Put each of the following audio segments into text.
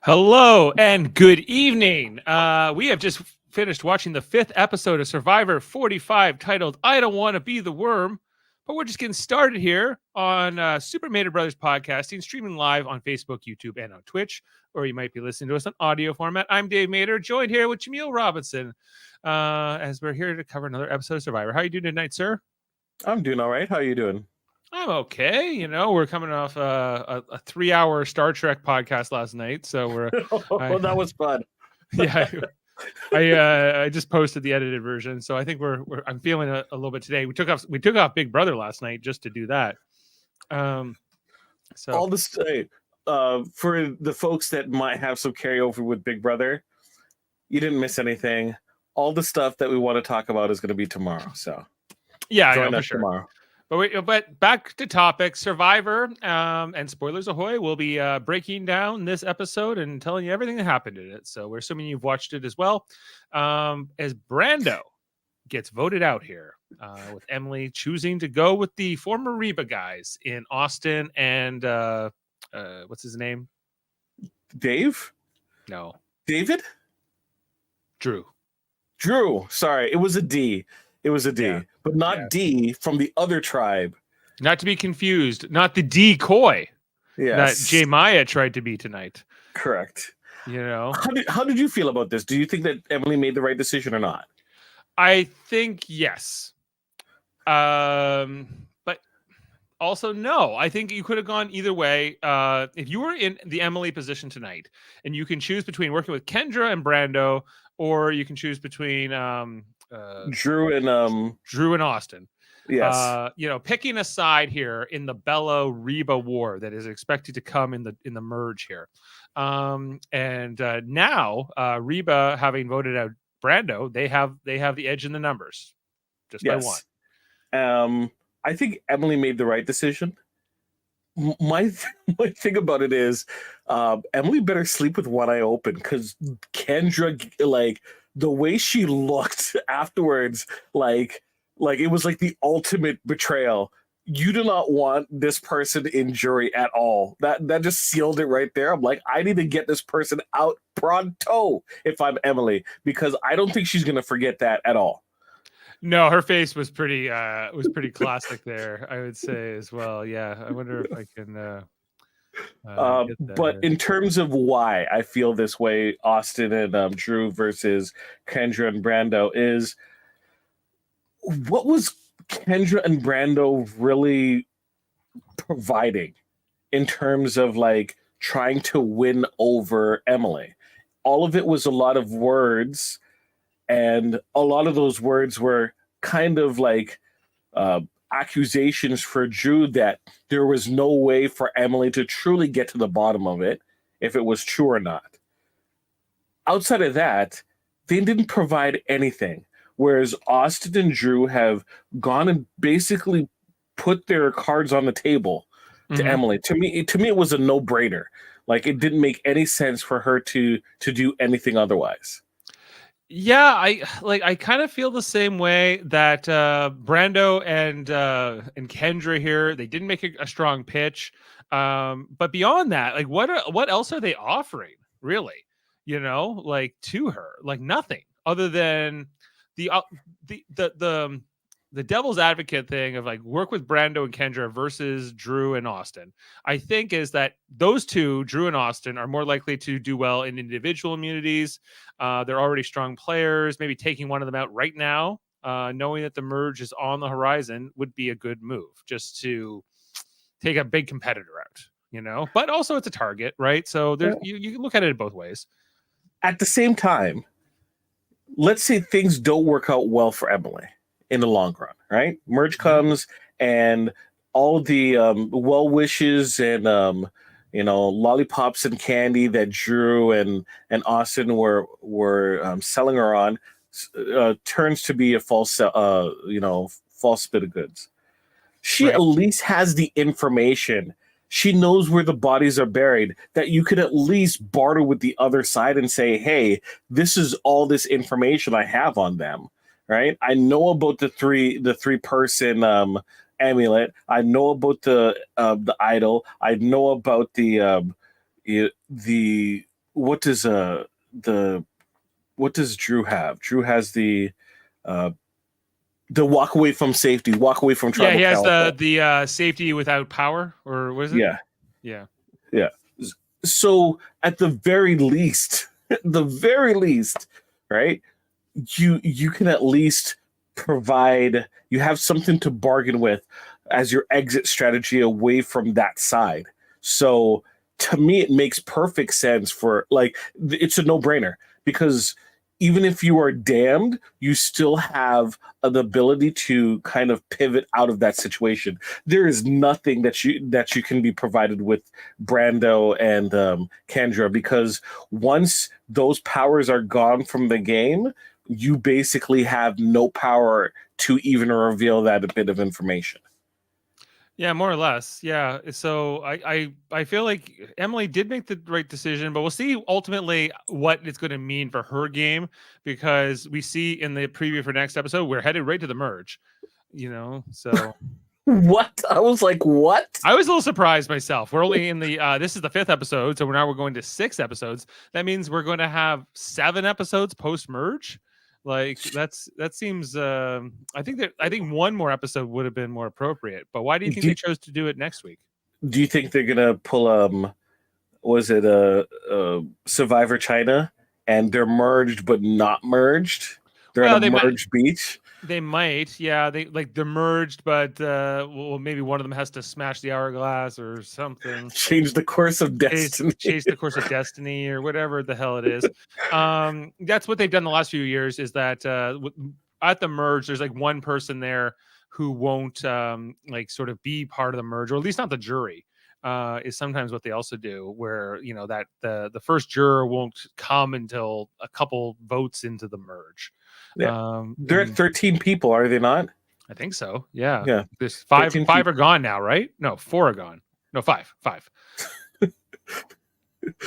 Hello and good evening. We have just finished watching the 5th episode of Survivor 45 titled I Don't Want to Be the Worm. But we're just getting started here on Super Mater Brothers Podcasting, streaming live on Facebook, YouTube, and on Twitch, or you might be listening to us on audio format. I'm Dave Mater, joined here with Jaemeel Robinson, as we're here to cover another episode of Survivor. How are you doing tonight, sir? I'm doing all right. How are you doing? I'm okay. You know, we're coming off a 3-hour Star Trek podcast last night, so we're That was fun. yeah. I just posted the edited version, so I think I'm feeling a little bit today. We took off Big Brother last night just to do that. So all this for the folks that might have some carryover with Big Brother, you didn't miss anything. All the stuff that we want to talk about is going to be tomorrow. So yeah, join I know, us for sure. tomorrow. But back to topic, Survivor, and spoilers ahoy. We'll be breaking down this episode and telling you everything that happened in it. So we're assuming you've watched it as well. As Brando gets voted out here, with Emily choosing to go with the former Reba guys in Austin and what's his name? Dave? No. David? Drew. Sorry, it was a D. It was a D, yeah. But not D from the other tribe. Not to be confused. Not the decoy yes. that Myette tried to be tonight. Correct. You know? How did you feel about this? Do you think that Emily made the right decision or not? I think yes. But also no. I think you could have gone either way. If you were in the Emily position tonight, and you can choose between working with Kendra and Brando, or you can choose between Drew and Austin. Yes. Picking a side here in the Bella Reba war that is expected to come in the merge here. Now Reba having voted out Brando, they have the edge in the numbers just by one. I think Emily made the right decision. My thing about it is Emily better sleep with one eye open, because Kendra, like, the way she looked afterwards, like it was like the ultimate betrayal. You do not want this person in jury at all. That just sealed it right there. I'm like, I need to get this person out pronto if I'm Emily, because I don't think she's gonna forget that at all. No, her face was pretty classic there, I would say as well. Yeah, I wonder if I can. But in terms of why I feel this way, Austin and Drew versus Kendra and Brando, is what was Kendra and Brando really providing in terms of like trying to win over Emily? All of it was a lot of words, and a lot of those words were kind of like accusations for Drew that there was no way for Emily to truly get to the bottom of it, if it was true or not. Outside of that, they didn't provide anything. Whereas Austin and Drew have gone and basically put their cards on the table to Emily. To me, it was a no-brainer. Like, it didn't make any sense for her to do anything otherwise. Yeah, I kind of feel the same way that Brando and Kendra here, they didn't make a strong pitch. But beyond that, like what else are they offering, really? Like to her, like nothing other than the devil's advocate thing of like work with Brando and Kendra versus Drew and Austin. I think is that those two, Drew and Austin, are more likely to do well in individual immunities. They're already strong players. Maybe taking one of them out right now, knowing that the merge is on the horizon, would be a good move, just to take a big competitor out, but also it's a target, right? So there's you can look at it both ways. At the same time, let's say things don't work out well for Emily in the long run, right? Merge comes, and all the well wishes and lollipops and candy that Drew and Austin were selling her on turns to be a false bit of goods. She at least has the information. She knows where the bodies are buried, that you could at least barter with the other side and say, hey, this is all this information I have on them, right? I know about the three person amulet. I know about the idol. I know about the what does Drew have? Drew has the walk away from safety, walk away from tribal he has council. the safety without power, or what is it? Yeah. So at the very least, right? You can at least provide. You have something to bargain with as your exit strategy away from that side. So to me, it makes perfect sense for like it's a no brainer because even if you are damned, you still have the ability to kind of pivot out of that situation. There is nothing that you can be provided with Brando and Kendra because once those powers are gone from the game, you basically have no power to even reveal that bit of information. Yeah, more or less. Yeah. So I feel like Emily did make the right decision, but we'll see ultimately what it's going to mean for her game because we see in the preview for next episode we're headed right to the merge. So What? I was like, what? I was a little surprised myself. We're only in the this is the 5th episode, so now we're going to 6 episodes. That means we're going to have 7 episodes post merge. Like that seems. I think one more episode would have been more appropriate. But why do you think they chose to do it next week? Do you think they're gonna pull was it a Survivor China and they're merged but not merged? They're at a merged beach. They might, yeah. They're merged, but well, maybe one of them has to smash the hourglass or something. Change the course of destiny. Change the course of destiny or whatever the hell it is. That's what they've done the last few years. Is that at the merge, there's like one person there who won't like sort of be part of the merge, or at least not the jury. Is sometimes what they also do, where that the first juror won't come until a couple votes into the merge. Yeah. They're at 13 people, are they not? I think so. Yeah. Yeah. There's 5 are gone now, right? No, 4 are gone. No, 5. No,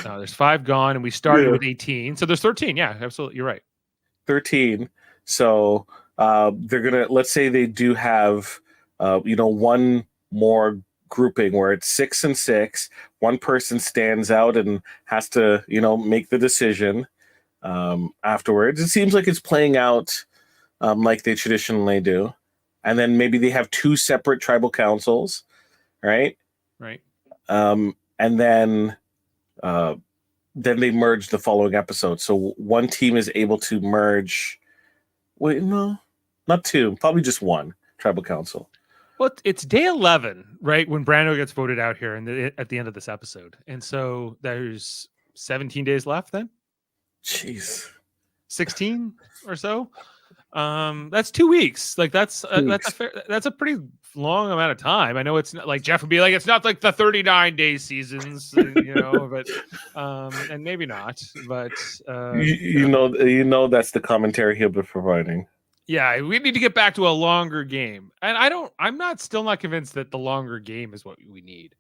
there's 5 gone, and we started with 18. So there's 13. Yeah, absolutely. You're right. 13. So they're gonna, let's say they do have one more grouping where it's 6 and 6. One person stands out and has to, make the decision. Afterwards, it seems like it's playing out like they traditionally do, and then maybe they have 2 separate tribal councils, right? And then they merge the following episode. So one team is able to merge. Wait, no, not 2, probably just 1 tribal council. Well, it's day 11, right, when Brando gets voted out here, and at the end of this episode, and so there's 17 days left then. Jeez, 16 or so. That's 2 weeks. Like that's a pretty long amount of time. I know it's not like Jeff would be like, it's not like the 39 day seasons, but and maybe not, but that's the commentary he'll be providing. Yeah, we need to get back to a longer game, and I'm still not convinced that the longer game is what we need.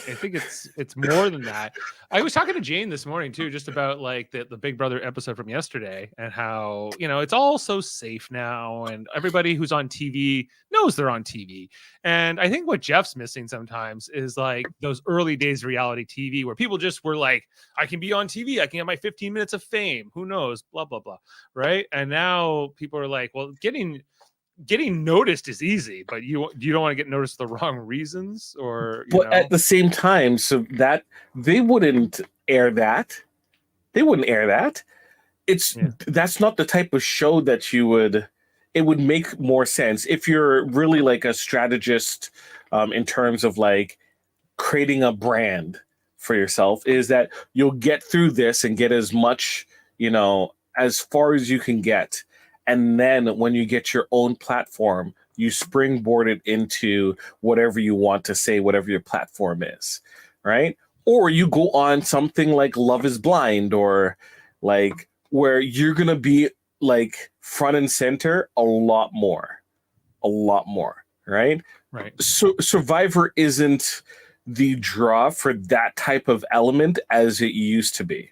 I think it's more than that. I was talking to Jane this morning too, just about like the Big Brother episode from yesterday and how, it's all so safe now and everybody who's on TV knows they're on TV. And I think what Jeff's missing sometimes is like those early days of reality TV where people just were like, I can be on TV, I can get my 15 minutes of fame, who knows, blah, blah, blah. Right. And now people are like, well, getting noticed is easy, but you don't want to get noticed for the wrong reasons, but at the same time, so that they wouldn't air that. That's not the type of show that it would make more sense if you're really like a strategist in terms of like creating a brand for yourself, is that you'll get through this and get as much, as far as you can get. And then when you get your own platform, you springboard it into whatever you want to say, whatever your platform is, right? Or you go on something like Love is Blind, or like where you're going to be like front and center a lot more, right? Right. So Survivor isn't the draw for that type of element as it used to be,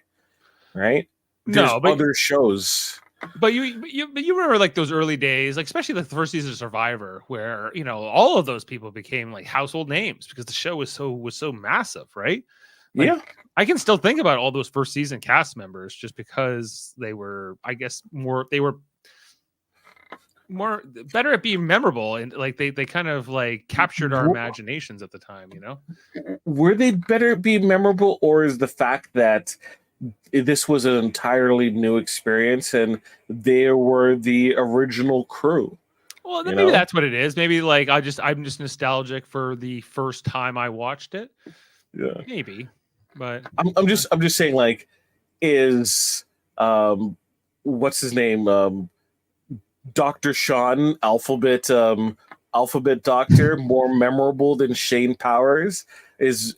right? There's other shows. But you remember like those early days, like especially the first season of Survivor, where all of those people became like household names because the show was so massive, right? Yeah. I can still think about all those first season cast members just because they were, I guess, more better at being memorable, and like they kind of like captured our imaginations at the time, you know? Were they better at being memorable, or is the fact that this was an entirely new experience and they were the original crew? Well, then maybe that's what it is. Maybe like I'm just nostalgic for the first time I watched it. Yeah. Maybe. But I'm just saying, like, is what's his name? Dr. Sean, Alphabet Doctor, more memorable than Shane Powers? Is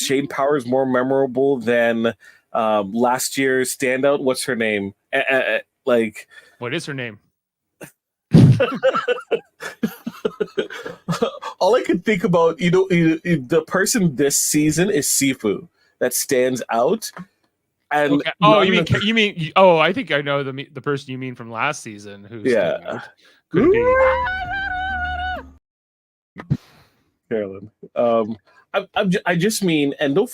Shane Powers more memorable than last year's standout? What's her name? Like, what is her name? All I could think about, the person this season is Sifu that stands out. And okay. Oh, you mean? Oh, I think I know the person you mean from last season. Who's could be Carolyn. I just mean, and don't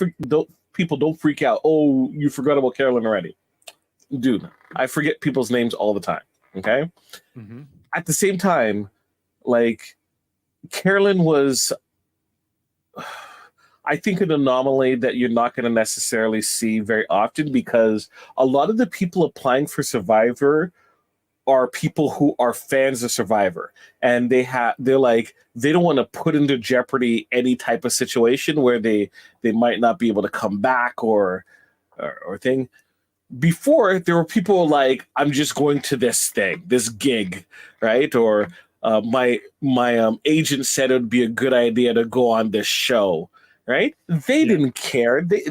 freak out. Oh, you forgot about Carolyn already, dude. I forget people's names all the time. Okay. Mm-hmm. At the same time, like, Carolyn was, I think, an anomaly that you're not going to necessarily see very often, because a lot of the people applying for Survivor are people who are fans of Survivor, and they're like, they don't want to put into jeopardy any type of situation where they might not be able to come back or thing. Before, there were people like, I'm just going to this gig, right? Or my agent said it would be a good idea to go on this show, right? They didn't care. They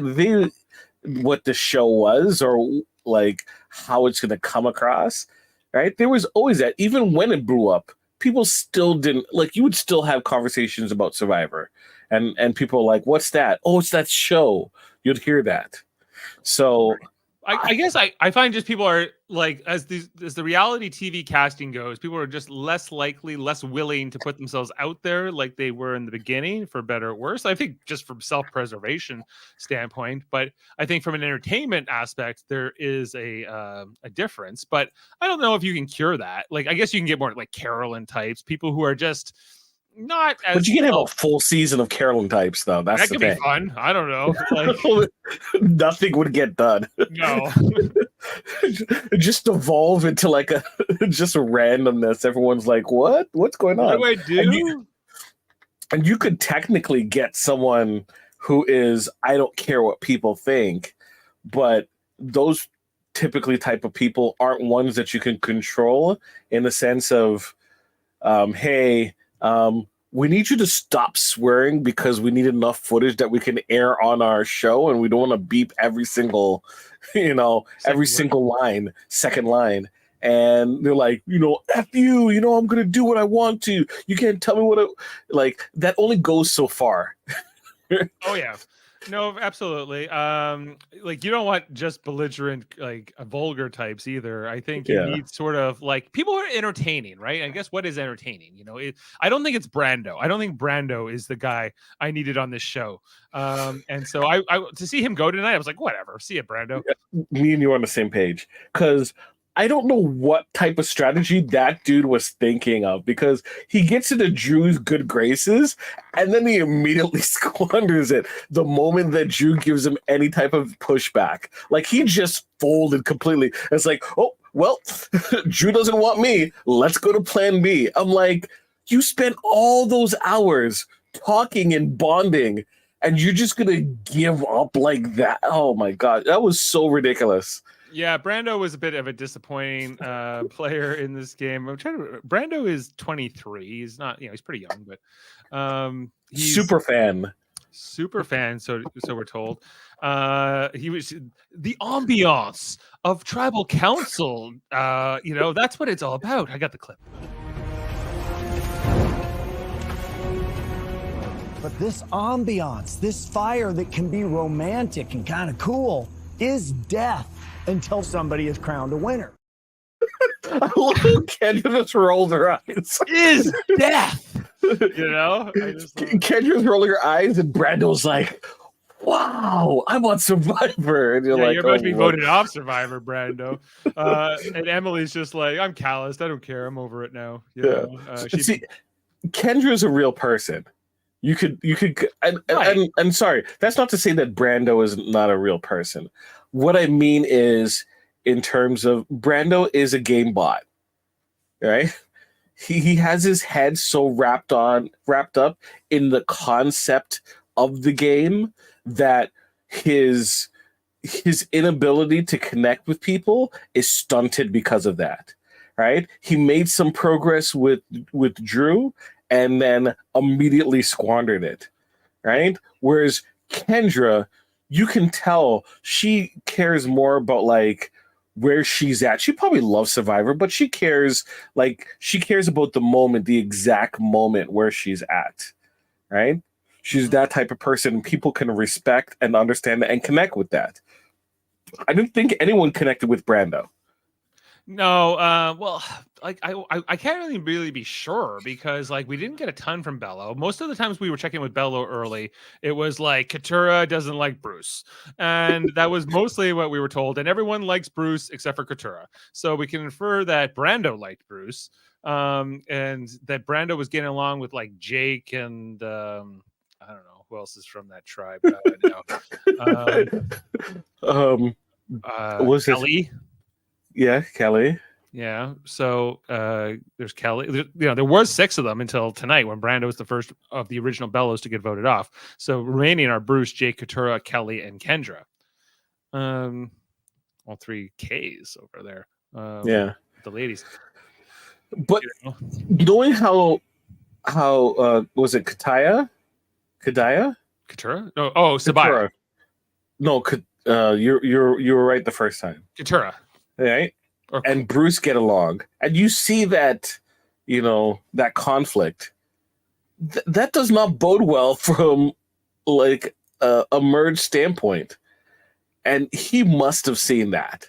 what the show was, or like how it's going to come across, right? There was always that. Even when it blew up, people still didn't, like, you would still have conversations about Survivor, and people were like, what's that? Oh, it's that show. You'd hear that. So I guess I find just people are like, as the reality TV casting goes, people are just less willing to put themselves out there like they were in the beginning, for better or worse. I think just from self-preservation standpoint, but I think from an entertainment aspect, there is a difference. But I don't know if you can cure that. Like, I guess you can get more like Carolyn types, people who are just not as. But you can have a full season of Carolyn types, though. That could be fun. I don't know. Like, nothing would get done. No. Just evolve into like just a randomness. Everyone's like, what's going on? What do I do? And you could technically get someone who is, I don't care what people think, but those typically type of people aren't ones that you can control, in the sense of, hey, we need you to stop swearing because we need enough footage that we can air on our show, and we don't want to beep every single, second line. And they're like, F you, I'm going to do what I want to. You can't tell me like, that only goes so far. Oh, yeah. No, absolutely. Like, you don't want just belligerent, like, vulgar types either. I think you need sort of like people who are entertaining, right? I guess what is entertaining? I don't think it's Brando. I don't think Brando is the guy I needed on this show. And so I to see him go tonight, I was like, whatever. See you, Brando. Me and you are on the same page, because I don't know what type of strategy that dude was thinking of, because he gets into Drew's good graces and then he immediately squanders it the moment that Drew gives him any type of pushback. Like, he just folded completely. It's like, oh, well, Drew doesn't want me. Let's go to plan B. I'm like, you spent all those hours talking and bonding, and you're just going to give up like that? Oh, my God. That was so ridiculous. Yeah, Brando was a bit of a disappointing player in this game. Brando is 23. He's not, he's pretty young, but he's super fan. So we're told. He was the ambiance of tribal council. That's what it's all about. I got the clip. But this ambiance, this fire that can be romantic and kind of cool, is death until somebody is crowned a winner. I love how Kendra just rolled her eyes. Is death. Kendra rolling her eyes, and Brando's like, wow, I'm on Survivor. And you're like, you're about to be voted off Survivor, Brando. And Emily's just like, I'm calloused. I don't care. I'm over it now. You know? See, Kendra's a real person. You could, and sorry, that's not to say that Brando is not a real person. What I mean is, in terms of Brando is a game bot, right? He has his head so wrapped up in the concept of the game that his inability to connect with people is stunted because of that, right? He made some progress with Drew and then immediately squandered it, right? Whereas Kendra, you can tell she cares more about like where she's at. She probably loves Survivor, but she cares about the moment, the exact moment where she's at, right? She's that type of person people can respect and understand and connect with that. I didn't think anyone connected with Brando. No, well, like I can't really be sure because like we didn't get a ton from Bello. Most of the times we were checking with Bello early, it was like Katurah doesn't like Bruce, and that was mostly what we were told. And everyone likes Bruce except for Katurah, so we can infer that Brando liked Bruce, and that Brando was getting along with like Jake and I don't know who else is from that tribe. Was Kelly. Yeah, Kelly. Yeah. So there's Kelly. There was 6 of them until tonight when Brando was the first of the original Bellows to get voted off. So remaining are Bruce, Jake, Katurah, Kelly, and Kendra. All 3 Ks over there. Yeah. The ladies. But knowing how was it Kadaya? Katurah? No. Oh, Sabaya. No, you were right the first time. Katurah. Right? And Bruce get along. And you see that, that conflict. That does not bode well from like a merge standpoint. And he must have seen that.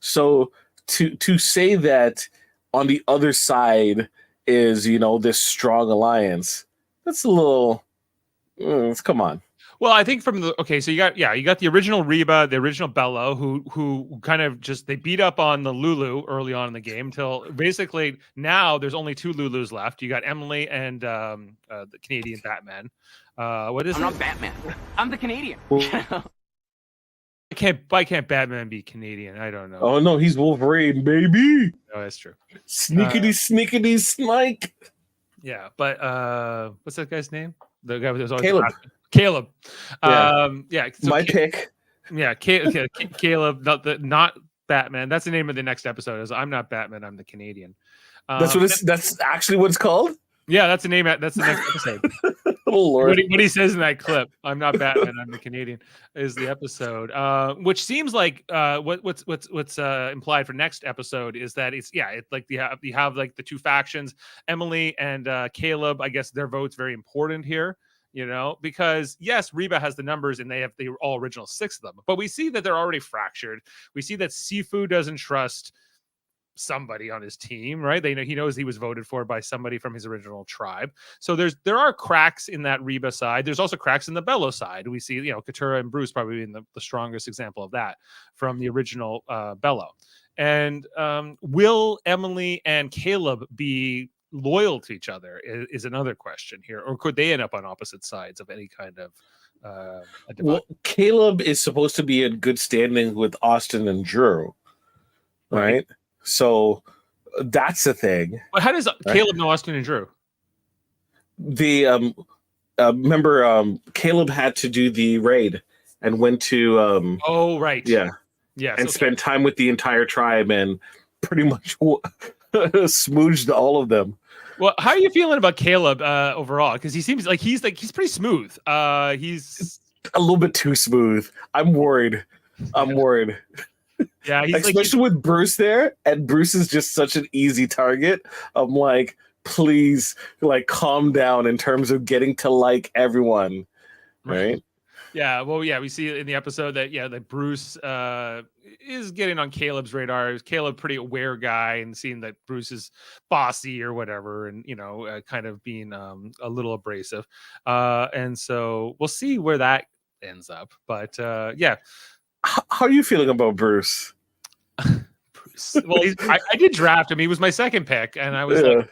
So to say that on the other side is, this strong alliance, that's a little come on. Well, I think so you got the original Reba, the original Bello, who kind of just they beat up on the Lulu early on in the game till basically now there's only 2 Lulus left. You got Emily and the Canadian Batman. What is I'm not Batman. I'm the Canadian. Why can't Batman be Canadian? I don't know. Oh no, he's Wolverine, baby. Oh, that's true. Sneakity snike. Yeah, but what's that guy's name? The guy with Caleb. So my pick. Yeah, Caleb, not Batman. That's the name of the next episode. Is I'm not Batman. I'm the Canadian. That's actually what it's called. Yeah, that's the name. That's the next episode. Oh Lord! What he says in that clip, "I'm not Batman. I'm the Canadian," is the episode. Which seems like what's implied for next episode is that it's like you have like the 2 factions, Emily and Caleb. I guess their vote's very important here. Because yes, Reba has the numbers and they have the all original 6 of them, but we see that they're already fractured. We see that Sifu doesn't trust somebody on his team, right? He knows he was voted for by somebody from his original tribe. So there are cracks in that Reba side. There's also cracks in the Bello side. We see, Katurah and Bruce probably being the strongest example of that from the original Bello. And will Emily and Caleb be loyal to each other is another question here, or could they end up on opposite sides of any kind of well, Caleb is supposed to be in good standing with Austin and Drew, right? So that's the thing. But how does Caleb know Austin and Drew? The remember Caleb had to do the raid and went to and spent time with the entire tribe and pretty much smooched all of them. Well, how are you feeling about Caleb overall? Because he seems like he's pretty smooth. He's a little bit too smooth. I'm worried. Yeah, especially with Bruce there, and Bruce is just such an easy target. I'm like, please, like, calm down in terms of getting to like everyone, right? Yeah, well, yeah, we see in the episode that that Bruce is getting on Caleb's radar. Caleb, pretty aware guy, and seeing that Bruce is bossy or whatever, and kind of being a little abrasive. And so we'll see where that ends up. But yeah, how are you feeling about Bruce? Bruce. Well, I did draft him. He was my second pick, and I was like,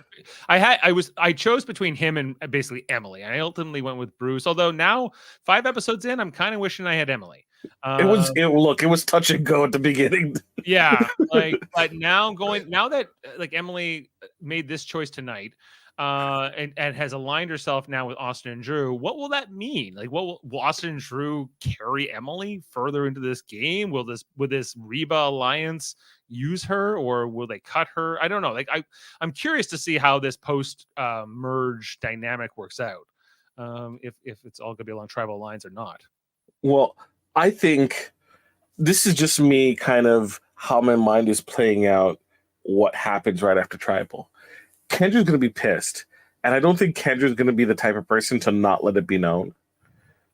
I chose between him and basically Emily. I ultimately went with Bruce. Although now, 5 episodes in, I'm kind of wishing I had Emily. It was touch and go at the beginning. Yeah, but now that like Emily made this choice tonight, and has aligned herself now with Austin and Drew. What will that mean? Like, will Austin and Drew carry Emily further into this game? Will this Reba alliance use her, or will they cut her? I don't know. Like, I'm curious to see how this post merge dynamic works out. If it's all gonna be along tribal lines or not. Well, I think this is just me kind of how my mind is playing out what happens right after tribal. Kendra's going to be pissed. And I don't think Kendra's going to be the type of person to not let it be known.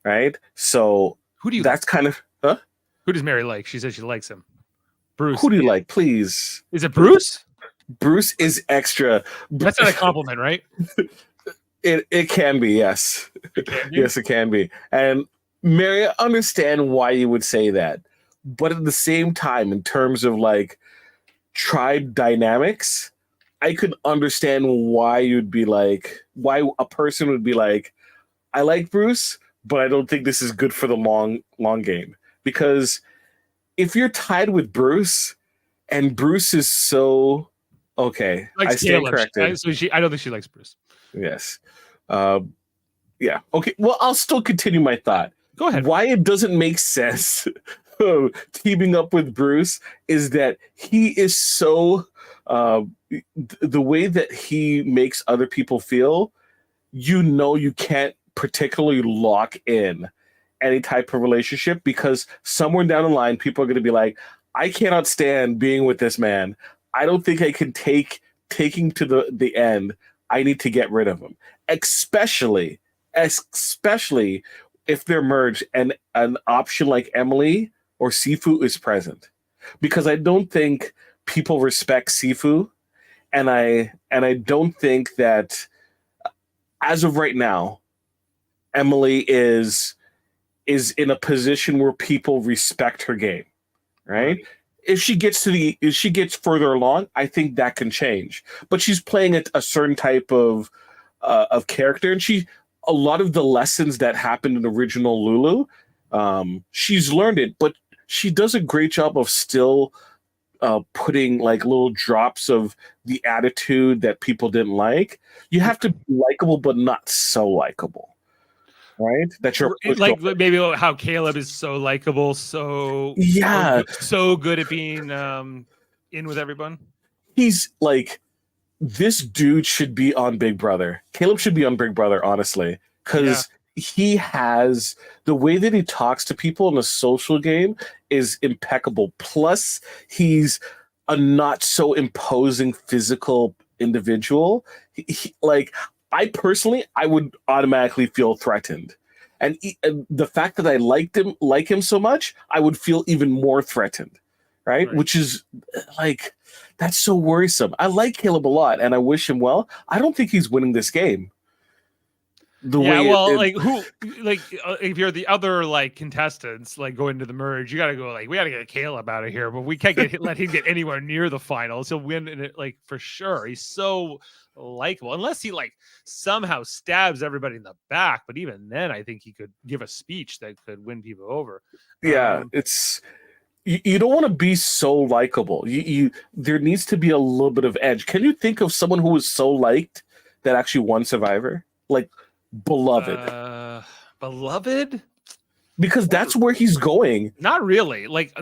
Right? So who do you that's like? kind of... Huh? Who does Mary like? She says she likes him. Bruce. Who do you like, please? Is it Bruce? Bruce is extra. That's not a compliment, right? It can be, yes. Yes, it can be. And Mary, I understand why you would say that. But at the same time, in terms of like tribe dynamics, I could understand why you'd be like, why a person would be like, I like Bruce, but I don't think this is good for the long game. Because if you're tied with Bruce and Bruce is so okay, I stand corrected. I don't think she likes Bruce. Yes. Yeah. Okay. Well, I'll still continue my thought. Go ahead. Why it doesn't make sense teaming up with Bruce is that he is so the way that he makes other people feel, you can't particularly lock in any type of relationship because somewhere down the line people are going to be like, I cannot stand being with this man. I don't think I can taking to the end. I need to get rid of him, especially if they're merged and an option like Emily or Sifu is present, because I don't think people respect Sifu, and I don't think that as of right now, Emily is in a position where people respect her game, right? If she gets further along, I think that can change. But she's playing a certain type of character, and a lot of the lessons that happened in original Lulu, she's learned it, but she does a great job of still putting like little drops of the attitude that people didn't like. You have to be likable, but not so likable, right? That you're like maybe how Caleb is so likable, so good at being in with everyone. He's like, this dude should be on Big Brother. Caleb should be on Big Brother, honestly, because he has the way that he talks to people in a social game is impeccable. Plus, he's a not so imposing physical individual. I personally would automatically feel threatened. And the fact that I like him so much, I would feel even more threatened, right? Which is like, that's so worrisome. I like Caleb a lot, and I wish him well. I don't think he's winning this game. If you're the other like contestants, like going to the merge, you got to go like, we got to get Caleb out of here, but we can't let him get anywhere near the finals. He'll win in it, like for sure. He's so likable, unless he like somehow stabs everybody in the back. But even then, I think he could give a speech that could win people over. Yeah, it's. You don't want to be so likable. There needs to be a little bit of edge. Can you think of someone who was so liked that actually won Survivor? Like beloved. Beloved? Because that's where he's going. Not really. Like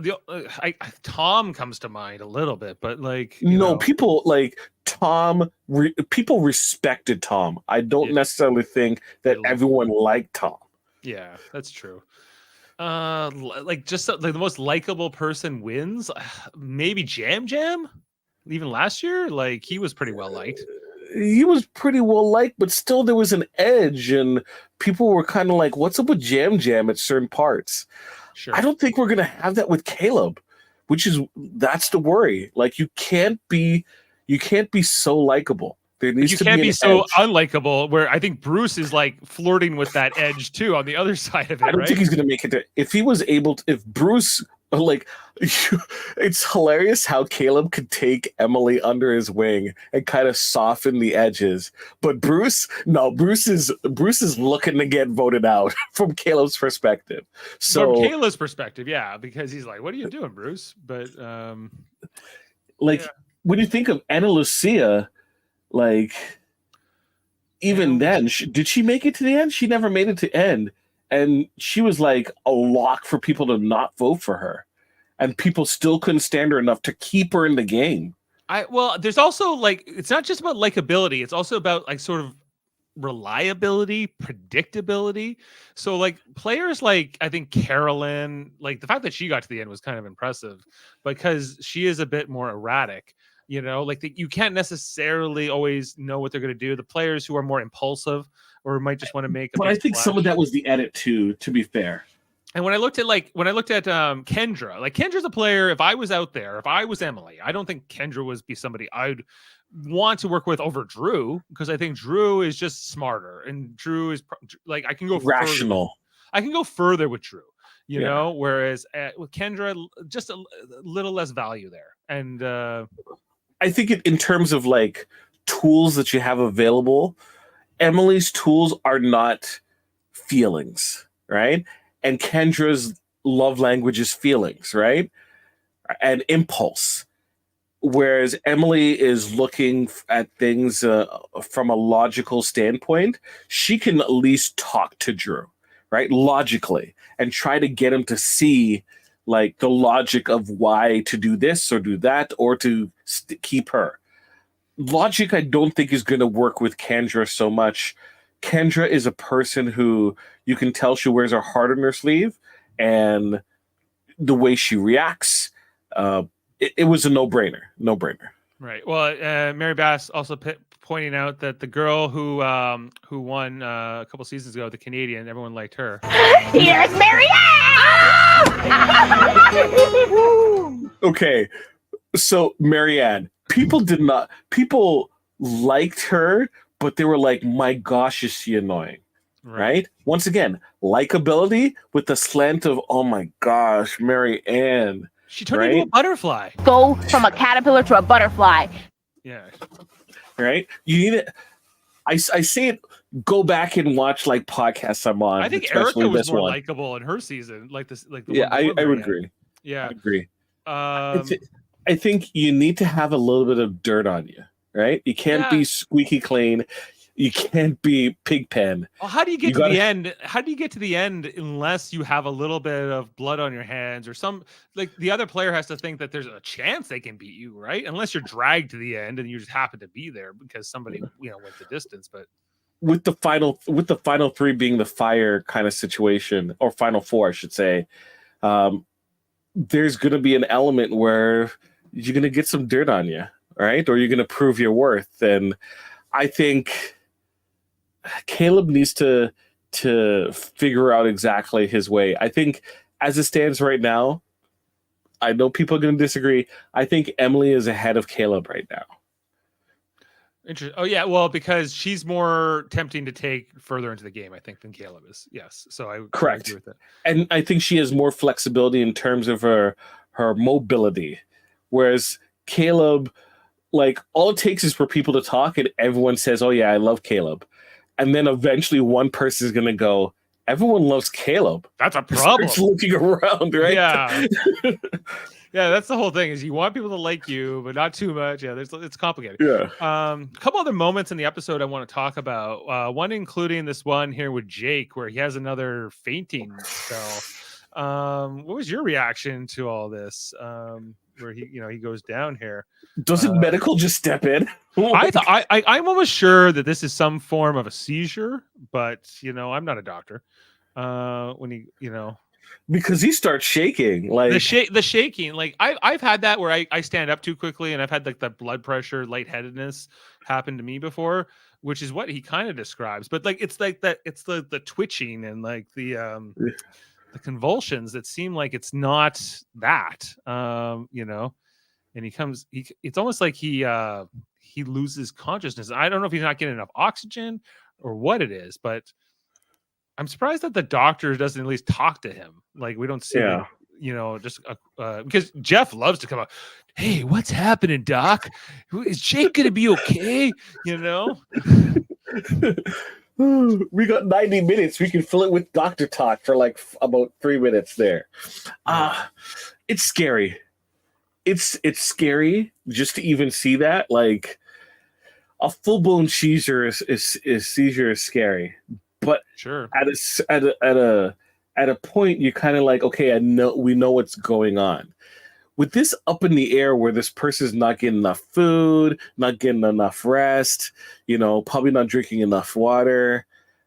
Tom comes to mind a little bit, but like people like Tom. People respected Tom. I don't necessarily think that everyone liked Tom. Yeah, that's true. Like just like the most likable person wins. Maybe Jam, even last year, like he was pretty well liked. he was pretty well liked, but still there was an edge, and people were kind of like, "What's up with Jam Jam?" at certain parts. Sure. I don't think we're gonna have that with Caleb, that's the worry. Like you can't be so likable. There needs you to can't be be an so edge. unlikable. Where I think Bruce is like flirting with that edge too on the other side of it. I don't think he's gonna make it. If he was able to, if Bruce like, it's hilarious how Caleb could take Emily under his wing and kind of soften the edges, but Bruce is looking to get voted out from Caleb's perspective. So from Kayla's perspective, yeah, because he's like, "What are you doing, Bruce?" But when you think of Ana Lucia, like even then, did she make it to the end? She never made it to end. And she was like a lock for people to not vote for her. And people still couldn't stand her enough to keep her in the game. There's also like, it's not just about likability. It's also about like sort of reliability, predictability. So like players like, I think Carolyn, like the fact that she got to the end was kind of impressive because she is a bit more erratic. You know, like you can't necessarily always know what they're going to do. The players who are more impulsive or might just want to make. But I think some of that was the edit too. To be fair. And when I looked at Kendra, like Kendra's a player. If I was out there, if I was Emily, I don't think Kendra would be somebody I'd want to work with over Drew because I think Drew is just smarter and Drew is like I can go rational. I can go further with Drew. You know, whereas with Kendra, just a little less value there. And I think in terms of like tools that you have available, Emily's tools are not feelings, right? And Kendra's love language is feelings, right? And impulse. Whereas Emily is looking at things from a logical standpoint, she can at least talk to Drew, right? Logically, and try to get him to see like the logic of why to do this or do that or to keep her. Logic, I don't think is going to work with Kendra so much. Kendra is a person who you can tell she wears her heart on her sleeve, and the way she reacts, it was a no-brainer. Right. Well, Mary Bass also pointing out that the girl who won a couple seasons ago, the Canadian, everyone liked her. Here's Marianne! Okay, so Marianne, people liked her, but they were like, my gosh, is she annoying, right? Once again, likability with the slant of, oh my gosh, Marianne. She turned into a butterfly. Go from a caterpillar to a butterfly. Yeah. Right? You need it. I say it, go back and watch like podcasts I'm on. I think Erica was more likable in her season. Like this, like the I would agree. Yeah. I agree. I think you need to have a little bit of dirt on you, right? You can't be squeaky clean. You can't be Pigpen. Well, how do you get to the end? How do you get to the end unless you have a little bit of blood on your hands or some like the other player has to think that there's a chance they can beat you, right? Unless you're dragged to the end and you just happen to be there because somebody went the distance. But with the final three being the fire kind of situation, or final four, I should say, there's going to be an element where you're going to get some dirt on you, right? Or you're going to prove your worth. And I think Caleb needs to figure out exactly his way. I think as it stands right now, I know people are going to disagree. I think Emily is ahead of Caleb right now. Interesting. Oh yeah, well, because she's more tempting to take further into the game, I think, than Caleb is. Yes, so I correct agree with that. And I think she has more flexibility in terms of her mobility, whereas Caleb, like, all it takes is for people to talk, and everyone says, "Oh yeah, I love Caleb," and then eventually one person is going to go, "Everyone loves Caleb." That's a problem. Starts looking around, right? Yeah. Yeah, that's the whole thing. Is you want people to like you, but not too much. Yeah, it's complicated. Yeah. A couple other moments in the episode I want to talk about. One including this one here with Jake, where he has another fainting spell. What was your reaction to all this? Where he goes down here. Doesn't medical just step in? I'm almost sure that this is some form of a seizure, but I'm not a doctor. When he because he starts shaking. Like the shaking. Like I've had that where I stand up too quickly, and I've had like the blood pressure, lightheadedness happen to me before, which is what he kind of describes. But like it's like that, it's the twitching and like the convulsions that seem like it's not that. You know, and it's almost like he loses consciousness. I don't know if he's not getting enough oxygen or what it is, but I'm surprised that the doctor doesn't at least talk to him. Like we don't see him, you know, just because Jeff loves to come out. Hey, what's happening, Doc? Is Jake going to be okay? You know, we got 90 minutes. We can fill it with doctor talk for like about 3 minutes there. It's scary. It's scary just to even see that. Like a full-blown seizure is scary. But sure, at a point, you're kind of like, okay, we know what's going on. With this up in the air, where this person's not getting enough food, not getting enough rest, you know, probably not drinking enough water,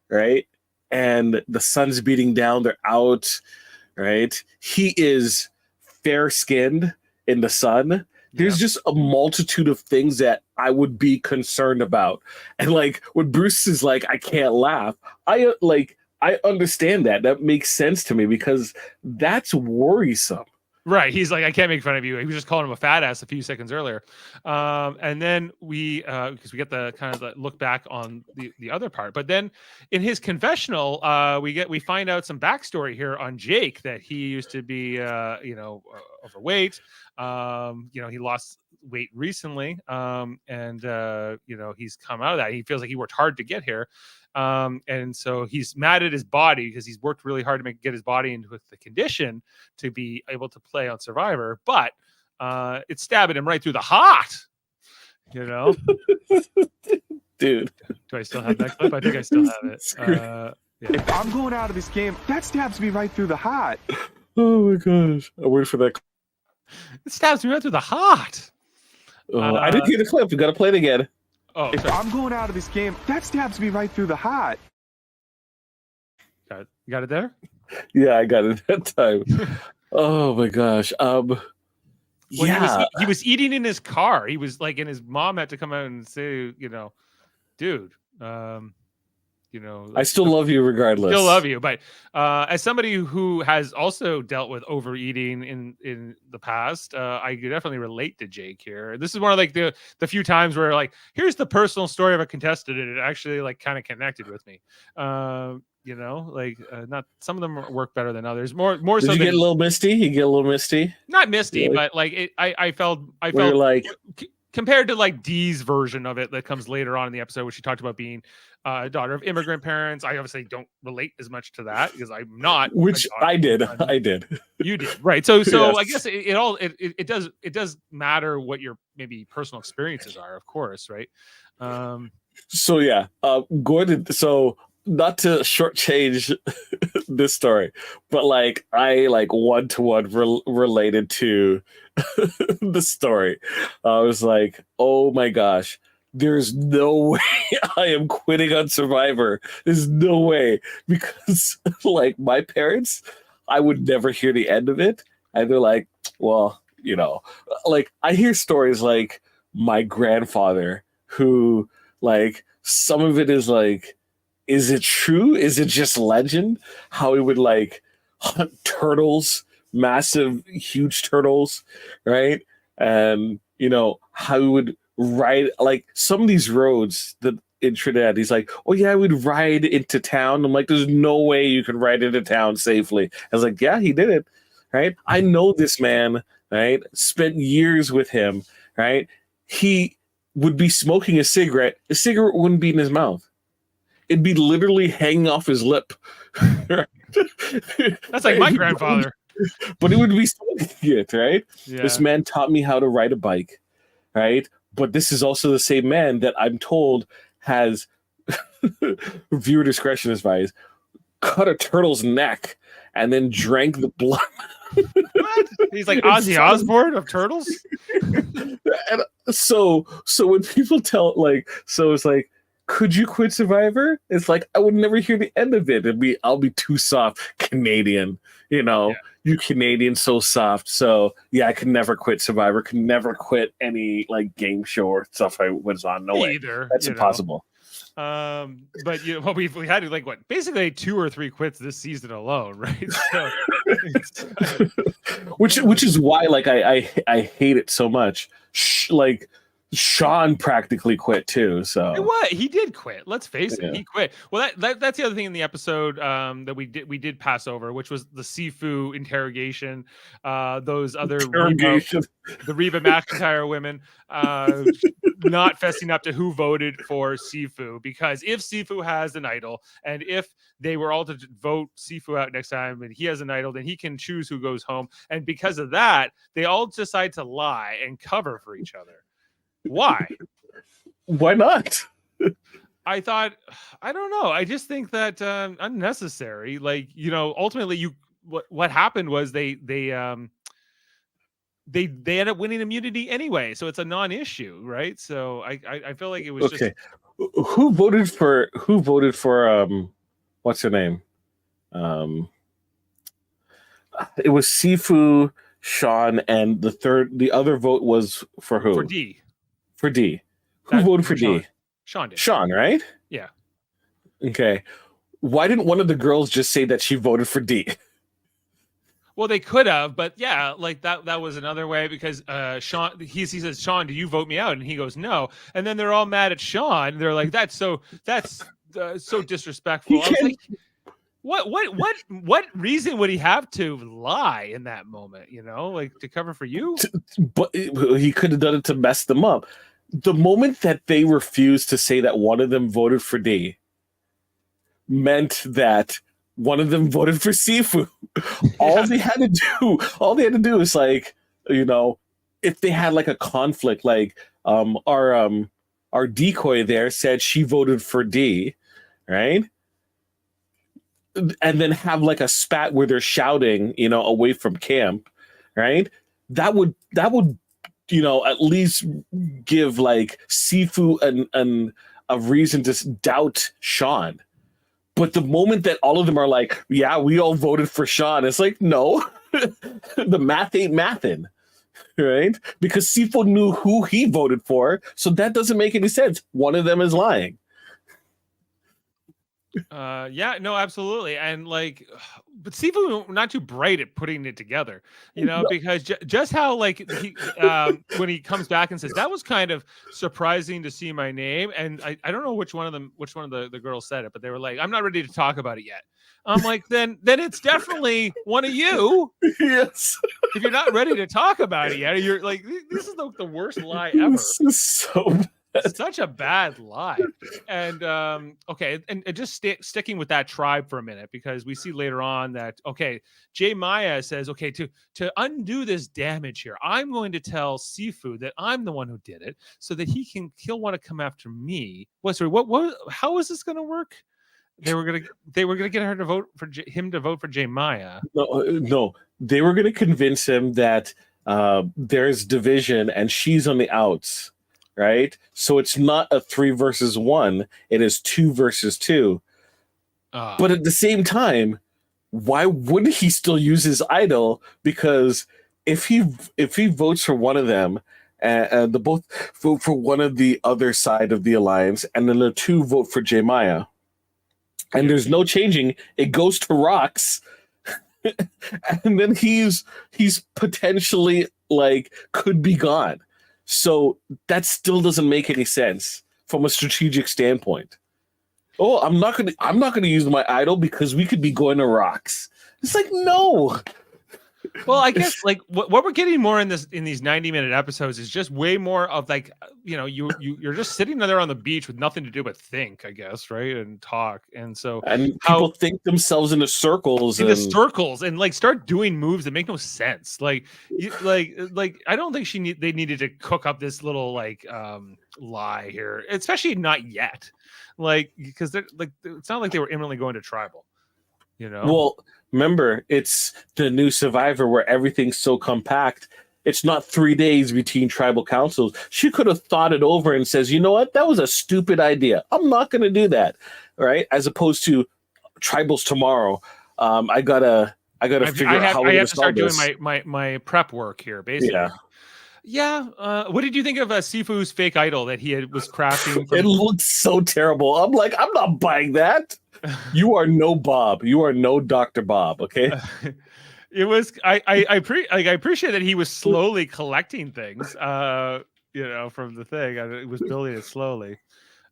right? And the sun's beating down, they're out, right? He is fair-skinned in the sun. There's just a multitude of things that I would be concerned about. And like when Bruce is like, I can't laugh, I understand that. That makes sense to me because that's worrisome. Right. He's like, I can't make fun of you. He was just calling him a fat ass a few seconds earlier. And then because we get the kind of the look back on the other part, but then in his confessional, we find out some backstory here on Jake, that he used to be, overweight. He lost weight recently. He's come out of that. He feels like he worked hard to get here. And so he's mad at his body because he's worked really hard to get his body into the condition to be able to play on Survivor, but it's stabbing him right through the heart, you know. Dude, do I still have that clip? I think I still have it. Yeah. If I'm going out of this game, that stabs me right through the heart. Oh my gosh, I wait for that. It stabs me right through the heart. I didn't hear the clip. We got to play it again. Oh, if I'm going out of this game, that stabs me right through the heart. You got it there? Yeah, I got it that time. Oh my gosh. He was eating in his car. He was like, and his mom had to come out and say, dude, I still love you regardless. Still love you, but as somebody who has also dealt with overeating in the past, I could definitely relate to Jake here. This is one of like the few times where like, here's the personal story of a contestant, and it actually like kind of connected with me. Not some of them work better than others. More Did so. You get a little misty? You get a little misty? Not misty, really? But like I felt like. Compared to like Dee's version of it that comes later on in the episode, where she talked about being a daughter of immigrant parents. I obviously don't relate as much to that because I'm not. Which I did. I did. You did, right? So yes. I guess it does matter what your maybe personal experiences are, of course, right? So yeah, Gordon. So not to shortchange this story, but like I like one-to-one related to the story. I was like, oh my gosh, there's no way I am quitting on Survivor. There's no way, because like my parents, I would never hear the end of it. And they're like, well, like I hear stories like my grandfather who like some of it is like, is it true? Is it just legend? How he would like hunt turtles, massive, huge turtles, right? And how he would ride like some of these roads that in Trinidad. He's like, oh yeah, I would ride into town. I'm like, there's no way you can ride into town safely. I was like, yeah, he did it, right? I know this man, right? Spent years with him, right? He would be smoking a cigarette. The cigarette wouldn't be in his mouth. It'd be literally hanging off his lip. That's like my grandfather. But it would be smoking it, right? Yeah. This man taught me how to ride a bike, right? But this is also the same man that I'm told has, viewer discretion is advised, cut a turtle's neck and then drank the blood. What? He's like Ozzy Osbourne of turtles? And so when people tell, like, so it's like, could you quit Survivor? It's like I would never hear the end of it. I'll be too soft, Canadian. You Canadian so soft. So yeah, I could never quit Survivor. Could never quit any like game show or stuff I was on. No way. Either. That's impossible. But we had to like basically 2 or 3 quits this season alone, right? So which is why like I hate it so much. Like Sean practically quit too. So what he did quit. Let's face it, he quit. Well, that's the other thing in the episode that we did pass over, which was the Sifu interrogation. Those other the Reba McEntire women not fessing up to who voted for Sifu, because if Sifu has an idol, and if they were all to vote Sifu out next time and he has an idol, then he can choose who goes home. And because of that, they all decide to lie and cover for each other. Why? Why not? I thought, I don't know. I just think that unnecessary. Like, ultimately, what happened was they end up winning immunity anyway, so it's a non-issue, right? So I feel like it was okay. Who voted for what's her name? It was Sifu, Sean, and the other vote was for who? For D. For D. Who voted for Sean. D? Sean did. Sean, right? Yeah. Okay. Why didn't one of the girls just say that she voted for D? Well, they could have, but yeah, like that was another way, because Sean, he says, Sean, do you vote me out? And he goes, no. And then they're all mad at Sean. They're like, that's so disrespectful. I was like, what reason would he have to lie in that moment, like to cover for you? But he could have done it to mess them up. The moment that they refused to say that one of them voted for D meant that one of them voted for Sifu. All they had to do is like, if they had like a conflict, like our decoy there said she voted for D, right? And then have like a spat where they're shouting, away from camp, right? That would at least give like Sifu a reason to doubt Sean. But the moment that all of them are like, yeah, we all voted for Sean, it's like, no, the math ain't mathin', right? Because Sifu knew who he voted for, so that doesn't make any sense. One of them is lying. Yeah, no, absolutely. And like, but Sifu not too bright at putting it together, because just how like he when he comes back and says that was kind of surprising to see my name, and I don't know which one of the girls said it, but they were like, I'm not ready to talk about it yet. I'm like, then it's definitely one of you. Yes. If you're not ready to talk about it yet, you're like, this is the worst lie ever. This is so bad. Such a bad lie. And okay, and just sticking with that tribe for a minute, because we see later on that Jaemeel says, okay, to undo this damage here, I'm going to tell Sifu that I'm the one who did it, so that he'll want to come after me. How is this going to work? They were gonna get her to vote for him to vote for Jaemeel. No, they were gonna convince him that there's division and she's on the outs. Right? So it's not a 3 versus 1, it is 2 versus 2. But at the same time, why wouldn't he still use his idol? Because if he votes for one of them, and the both vote for one of the other side of the alliance, and then the 2 vote for Jaemeel, and there's no changing, it goes to rocks, and then he's potentially like could be gone. So that still doesn't make any sense from a strategic standpoint. Oh, I'm not gonna use my idol because we could be going to rocks. It's like, no. Well, I guess like what we're getting more in these 90-minute episodes is just way more of like, you're just sitting there on the beach with nothing to do but think, I guess, right, and talk, and so people think themselves into circles and like start doing moves that make no sense. Like I don't think they needed to cook up this little like lie here, especially not yet, like because they're like it's not like they were imminently going to tribal, Well, remember, it's the new Survivor where everything's so compact. It's not 3 days between tribal councils. She could have thought it over and says, you know what? That was a stupid idea. I'm not going to do that. Right. As opposed to tribals tomorrow. I gotta figure out how we're going to start doing this. my prep work here, basically. Yeah. Yeah. What did you think of Sifu's fake idol that he was crafting? It looked so terrible. I'm like, I'm not buying that. You are no Bob. You are no Dr. Bob. Okay. It was. I appreciate that he was slowly collecting things. From the thing. It was building it slowly.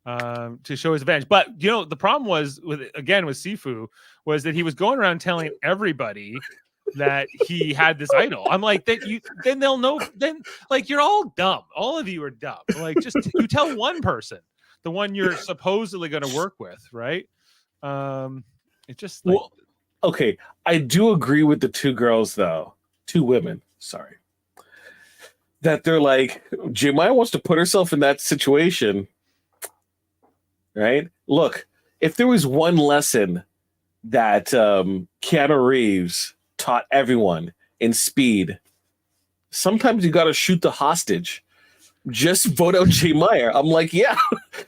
To show his advantage. But the problem was with Sifu was that he was going around telling everybody that he had this idol. I'm like, then they'll know. Then like you're all dumb. All of you are dumb. Like just you tell one person, the one you're supposedly going to work with, right? It just like, well, okay. I do agree with the two girls though. Two women. Sorry. That they're like, Jemima wants to put herself in that situation. Right? Look, if there was one lesson that Keanu Reeves taught everyone in Speed, sometimes you got to shoot the hostage. Just vote out Jemima. I'm like, yeah,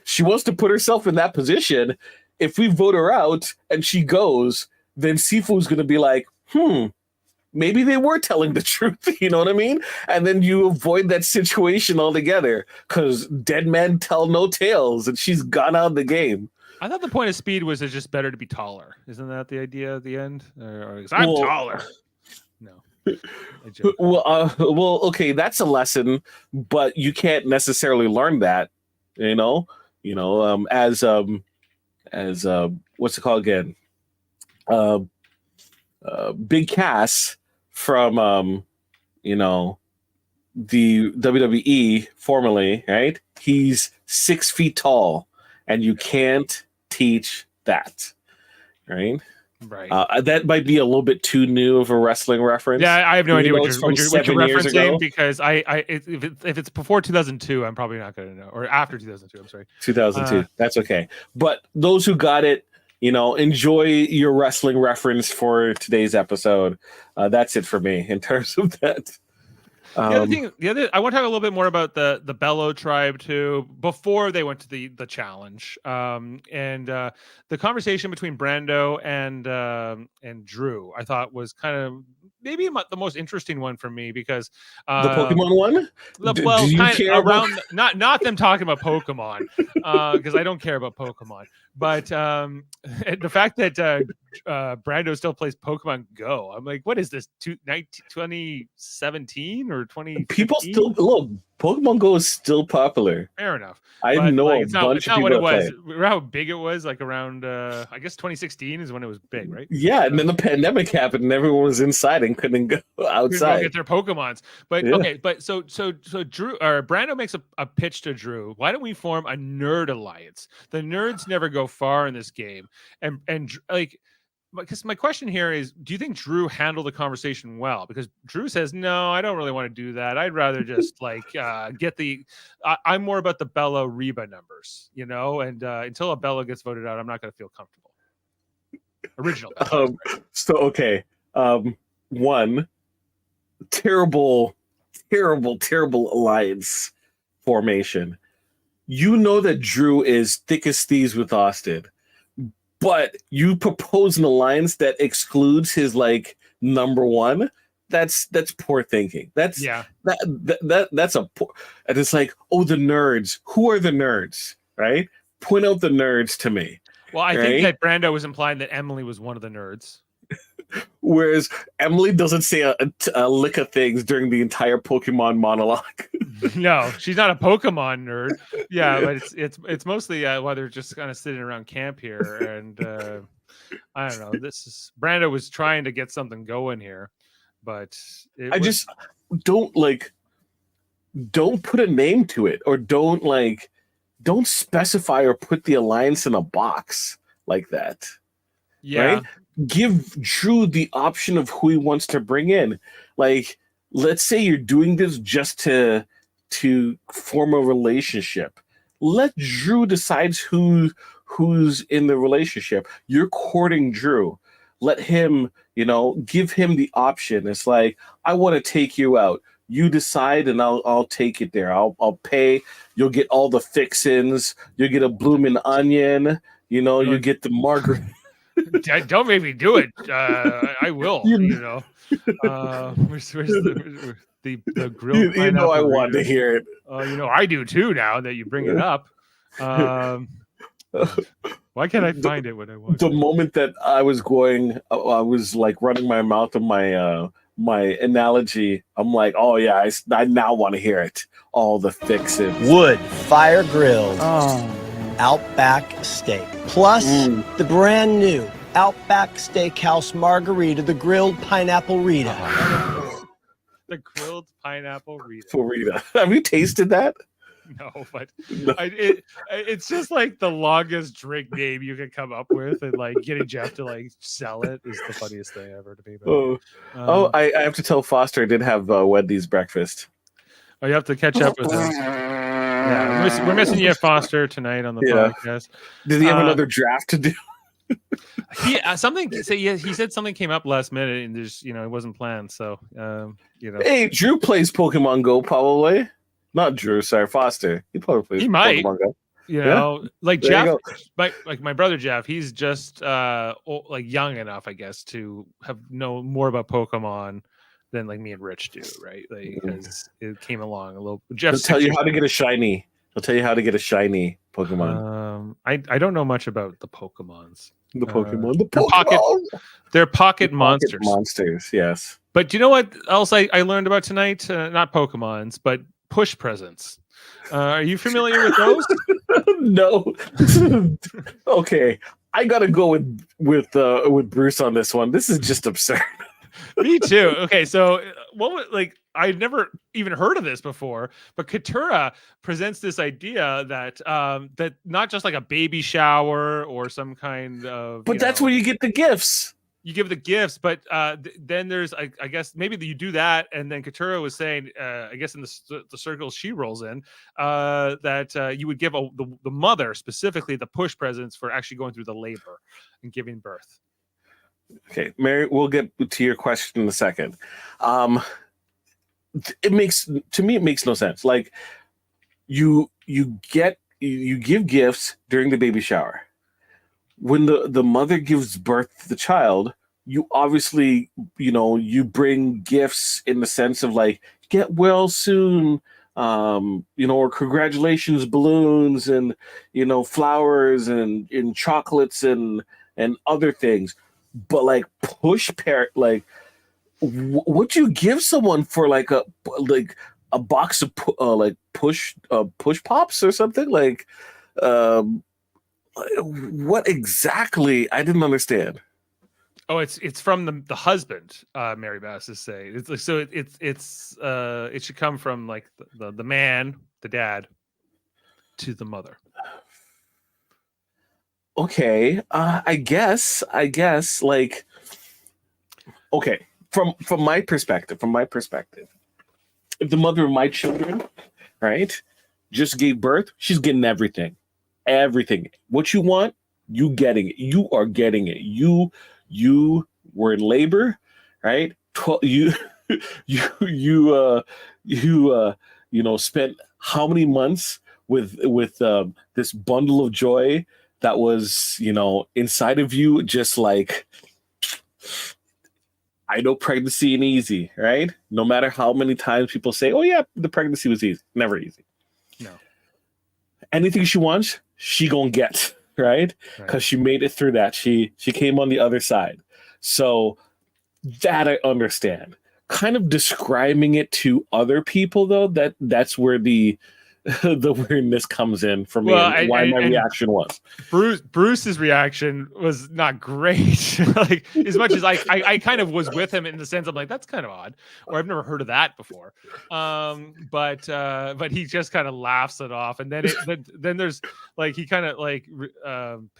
she wants to put herself in that position. If we vote her out and she goes, then Sifu's going to be like, maybe they were telling the truth. You know what I mean? And then you avoid that situation altogether because dead men tell no tales and she's gone out of the game. I thought the point of Speed was it's just better to be taller. Isn't that the idea at the end? Or I'm taller. No. Well, okay, that's a lesson, but you can't necessarily learn that, as what's it called again? Big Cass from the WWE formerly, right? He's 6 feet tall, and you can't teach that, right? Right. That might be a little bit too new of a wrestling reference. Yeah, I have no idea what you're referencing because if it's before 2002, I'm probably not going to know, or after 2002. I'm sorry, 2002. That's okay. But those who got it, enjoy your wrestling reference for today's episode. That's it for me in terms of that. I want to talk a little bit more about the Bellow tribe too, before they went to the challenge. And the conversation between Brando and Drew, I thought was kind of maybe the most interesting one for me because the Pokemon one. Do you care around not them talking about Pokemon because I don't care about Pokemon, but the fact that Brando still plays Pokemon Go, I'm like, what is this? 2017 or 20? People still look. Pokemon Go is still popular. Fair enough. I know a bunch of people. What it was. Remember how big it was? Like around, I guess 2016 is when it was big, right? Yeah, and then the pandemic happened, and everyone was inside and couldn't go outside. Couldn't go get their Pokemons. But okay, but so Drew or Brando makes a pitch to Drew. Why don't we form a nerd alliance? The nerds never go far in this game, and like. Because my question here is, do you think Drew handled the conversation well? Because Drew says, no, I don't really want to do that. I'd rather just get I'm more about the Bello Reba numbers, and until a Bello gets voted out, I'm not going to feel comfortable. Original. Okay. One, terrible alliance formation. You know that Drew is thick as thieves with Austin. But you propose an alliance that excludes his number one. That's poor thinking. That's a poor. And it's like, oh, the nerds. Who are the nerds? Right? Point out the nerds to me. Well, I think that Brando was implying that Emily was one of the nerds. Whereas Emily doesn't say a lick of things during the entire Pokemon monologue. No, she's not a Pokemon nerd. Yeah, but it's mostly why they're just kind of sitting around camp here, and I don't know. Brando was trying to get something going here, but just don't put a name to it, or don't specify or put the alliance in a box like that. Yeah. Right? Give Drew the option of who he wants to bring in. Let's say you're doing this just to form a relationship. Let Drew decide who's in the relationship. You're courting Drew. Let him, give him the option. It's like, I want to take you out. You decide, and I'll take it there. I'll pay. You'll get all the fixins. You'll get a blooming onion. You get the margarita. Don't make me do it. I will. Where's the grilled pineapple? I want to hear it. I do too. Now that you bring it up, why can't I find it when I want? The moment that I was like running my mouth on my analogy. I'm like, oh yeah, I now want to hear it. All the fixins. Wood, fire grilled, Outback steak. Plus the brand new Outback Steakhouse Margarita, the grilled pineapple Rita. The grilled pineapple Rita. Rita. Have you tasted that? No, but it's just like the longest drink name you can come up with, and like getting Jeff to like sell it is the funniest thing ever to me. But, I have to tell Foster I did have Wendy's breakfast. Oh, you have to catch up with him. Yeah, we're missing you, Foster, tonight on the podcast. Did he have another draft to do? He said something came up last minute, and there's it wasn't planned. So Hey, Drew plays Pokemon Go probably. Not Drew, sorry, Foster. He probably plays. He might. Pokemon Go. Like Jeff, my brother Jeff. He's just like young enough, I guess, to know more about Pokemon than like me and Rich do, right? Like because it came along a little. Jeff will tell you how to get a shiny. He'll tell you how to get a shiny Pokemon. I don't know much about the Pokemons. The Pokemon. They're pocket monsters. Monsters, yes. But do you know what else I learned about tonight? Not Pokemons, but push presents. Are you familiar with those? No. Okay, I gotta go with Bruce on this one. This is just absurd. Me too. Okay, so I'd never even heard of this before, but Katura presents this idea that that not just like a baby shower or some kind of. But that's where you get the gifts. You give the gifts, but then there's, I guess, maybe you do that, and then Katura was saying, I guess in the circles she rolls in, that you would give the mother specifically the push presents for actually going through the labor and giving birth. Okay, Mary, we'll get to your question in a second. It makes no sense. Like you give gifts during the baby shower. When the mother gives birth to the child, you obviously, you bring gifts in the sense of like, get well soon, or congratulations balloons and, flowers and chocolates and other things. But like would you give someone for like a box of push pops or something like, what exactly? I didn't understand. Oh, it's from the husband. Mary Bass is saying it's like, so it should come from like the man, the dad, to the mother. Okay, I guess like, okay, from my perspective, if the mother of my children, right, just gave birth, she's getting everything. What you want, you getting it. You are getting it. You were in labor, right? Spent how many months with this bundle of joy that was, inside of you, just like, I know pregnancy ain't easy, right? No matter how many times people say, oh yeah, the pregnancy was easy. Never easy. No. Anything she wants, she gonna get, right? Because she made it through that. She came on the other side. So that I understand. Kind of describing it to other people though, that's where the weirdness comes in for me, and why my reaction was. Bruce's reaction was not great. Like as much as I kind of was with him in the sense I'm like, that's kind of odd, or I've never heard of that before. But he just kind of laughs it off, and then there's like he kind of like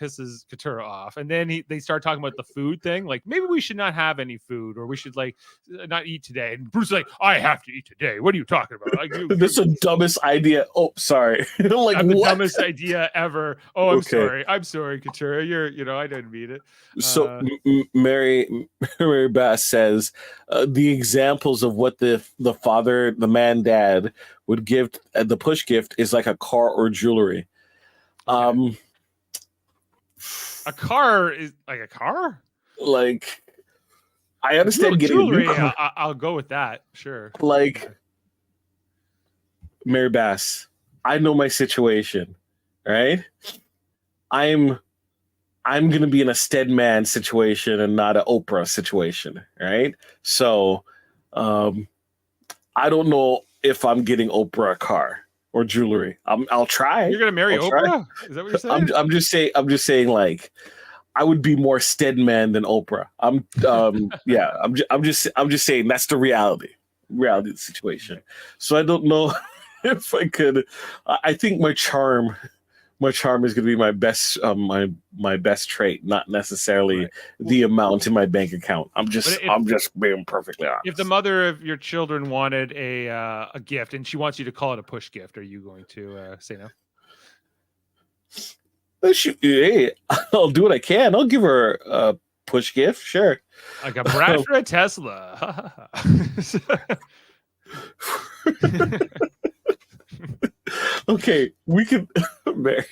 pisses Katura off, and then they start talking about the food thing, like maybe we should not have any food, or we should like not eat today. And Bruce is like, I have to eat today. What are you talking about? Like, this is the dumbest idea. oh, sorry. Like, I'm the what? dumbest idea ever. Oh, I'm Okay. sorry. I'm sorry, Katura. I didn't mean it. So Mary Bass says the examples of what the father, the man dad would give the push gift is like a car or jewelry. Okay. A car is like a car? Like, I understand getting jewelry. a new car. I'll go with that. Sure. Like, Mary Bass, I know my situation, right? I'm going to be in a Steadman situation and not an Oprah situation, right? So, I don't know if I'm getting Oprah a car or jewelry. I'll try. You're gonna marry Oprah? Is that what you're saying? I'm just saying. Like, I would be more Steadman than Oprah. I'm just saying that's the reality of the situation. So I don't know if I could. I think my charm is going to be my best my best trait, not necessarily the amount in my bank account. I'm just being perfectly honest. If the mother of your children wanted a gift and she wants you to call it a push gift, are you going to say no? Hey, I'll do what I can. I'll give her a push gift, sure. Like a brat for a Tesla. Okay, we can. Mary.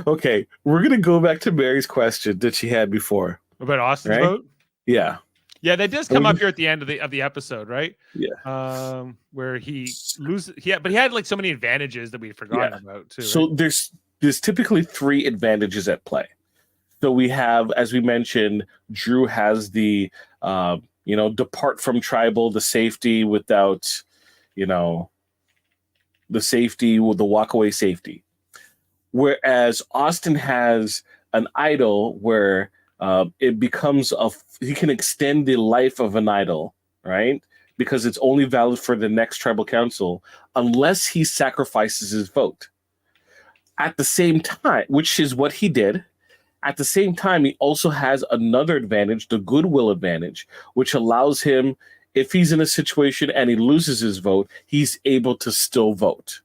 Okay, we're gonna go back to Mary's question that she had before About Austin's right? vote. Yeah, that does come up here at the end of the episode, right? Yeah. Where he loses. But he had like so many advantages that we'd forgotten about too. So right? there's typically 3 advantages at play. So we have, as we mentioned, Drew has the depart from tribal, the safety without, the safety with the walkaway safety. Whereas Austin has an idol where it becomes he can extend the life of an idol, right? Because it's only valid for the next tribal council unless he sacrifices his vote. At the same time, which is what he did, at the same time, he also has another advantage, the goodwill advantage, which allows him, if he's in a situation and he loses his vote, he's able to still vote.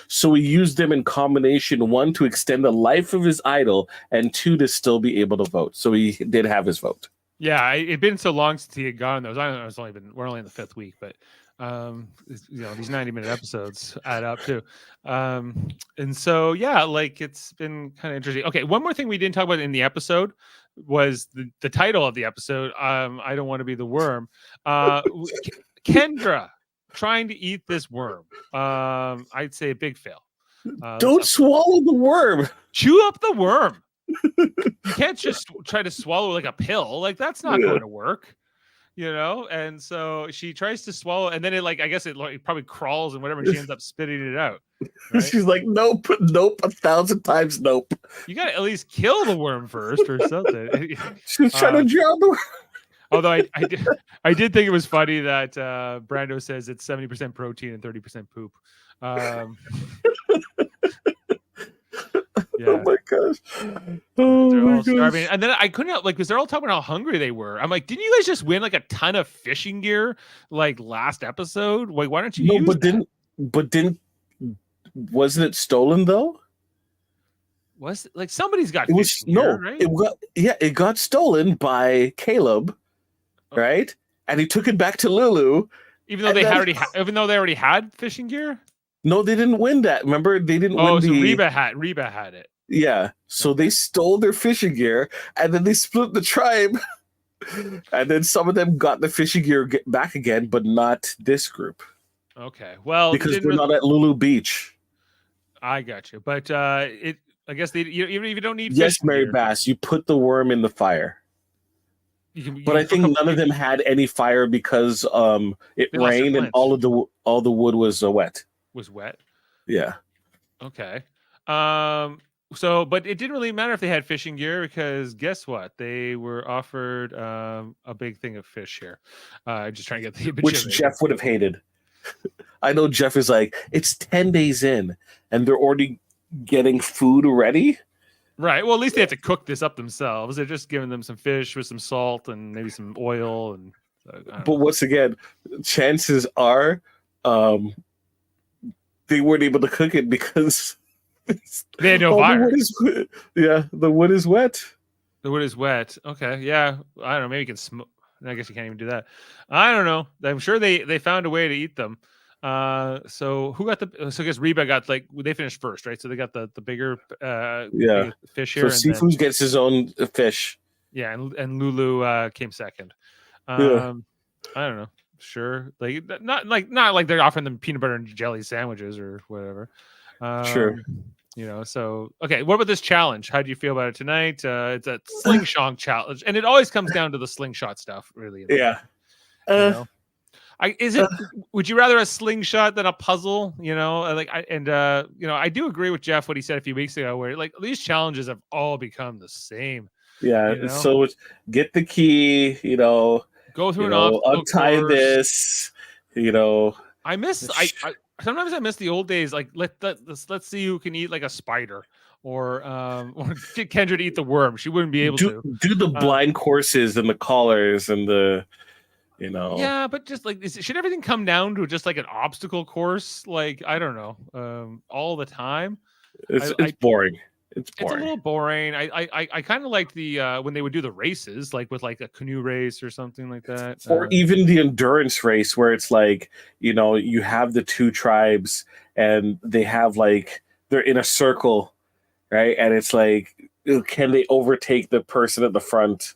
So he used them in combination, 1, to extend the life of his idol, and 2, to still be able to vote. So he did have his vote. Yeah, it'd been so long since he had gone those. I don't know. We're only in the 5th week, but these 90-minute episodes add up too. And so like it's been kind of interesting. Okay, one more thing we didn't talk about in the episode was the title of the episode. I don't want to be the worm. Kendra trying to eat this worm. I'd say a big fail. Don't swallow the worm. Chew up the worm. You can't just try to swallow like a pill. Like that's not going to work. And so she tries to swallow, and then it I guess it probably crawls and whatever, and she ends up spitting it out. Right? She's like, nope, 1,000 times nope. You got to at least kill the worm first or something. She's trying to drown the worm. Although I did think it was funny that Brando says it's 70% protein and 30% poop. Yeah. Oh my gosh. They're all starving. And then I couldn't because they're all talking about how hungry they were. I'm like, didn't you guys just win like a ton of fishing gear like last episode? Like, why don't you use that? Wasn't it stolen though? Was like somebody's got it was fishing gear, right? It got stolen by Caleb, right? And he took it back to Lulu. Even though they already had fishing gear? No, they didn't win that. Remember, they didn't win. So Reba had it. Yeah. So they stole their fishing gear, and then they split the tribe. And then some of them got the fishing gear back again, but not this group. Okay. Well, because they're not at Lulu Beach. I got you. But I guess even if you don't need yes, Mary Bass, you put the worm in the fire. But I think none of them had any fire because it rained and all the wood was wet. Was wet. Yeah. Okay. So, but it didn't really matter if they had fishing gear because guess what? They were offered a big thing of fish here. Just trying to get the which Jeff would have hated. I know Jeff is like, it's 10 days in and they're already getting food ready. Right. Well, at least they have to cook this up themselves. They're just giving them some fish with some salt and maybe some oil. And but once again, chances are they weren't able to cook it because they had no fire. The wood is wet. The wood is wet. Okay, yeah. I don't know. Maybe you can smoke. I guess you can't even do that. I don't know. I'm sure they found a way to eat them. So who got so I guess Reba got they finished first, right? So they got the bigger bigger fish here. So Sifu gets his own fish. Yeah, and Lulu came second. I don't know. Sure, not like they're offering them peanut butter and jelly sandwiches or whatever. Sure. So okay, what about this challenge? How do you feel about it tonight? It's a slingshot challenge, and it always comes down to the slingshot stuff, really. Yeah. Would you rather a slingshot than a puzzle? I do agree with Jeff what he said a few weeks ago, where these challenges have all become the same. Yeah. So get the key. Go through an obstacle untie course. This. I miss. Sometimes I miss the old days. Let's see who can eat like a spider, or get Kendra to eat the worm. She wouldn't be able to do the blind courses and the collars and the. Yeah, but just should everything come down to just like an obstacle course? I don't know, all the time. It's boring. It's boring. It's a little boring. I kind of like the when they would do the races, with a canoe race or something like that, or even the endurance race where it's you have the two tribes and they have they're in a circle, right? And it's can they overtake the person at the front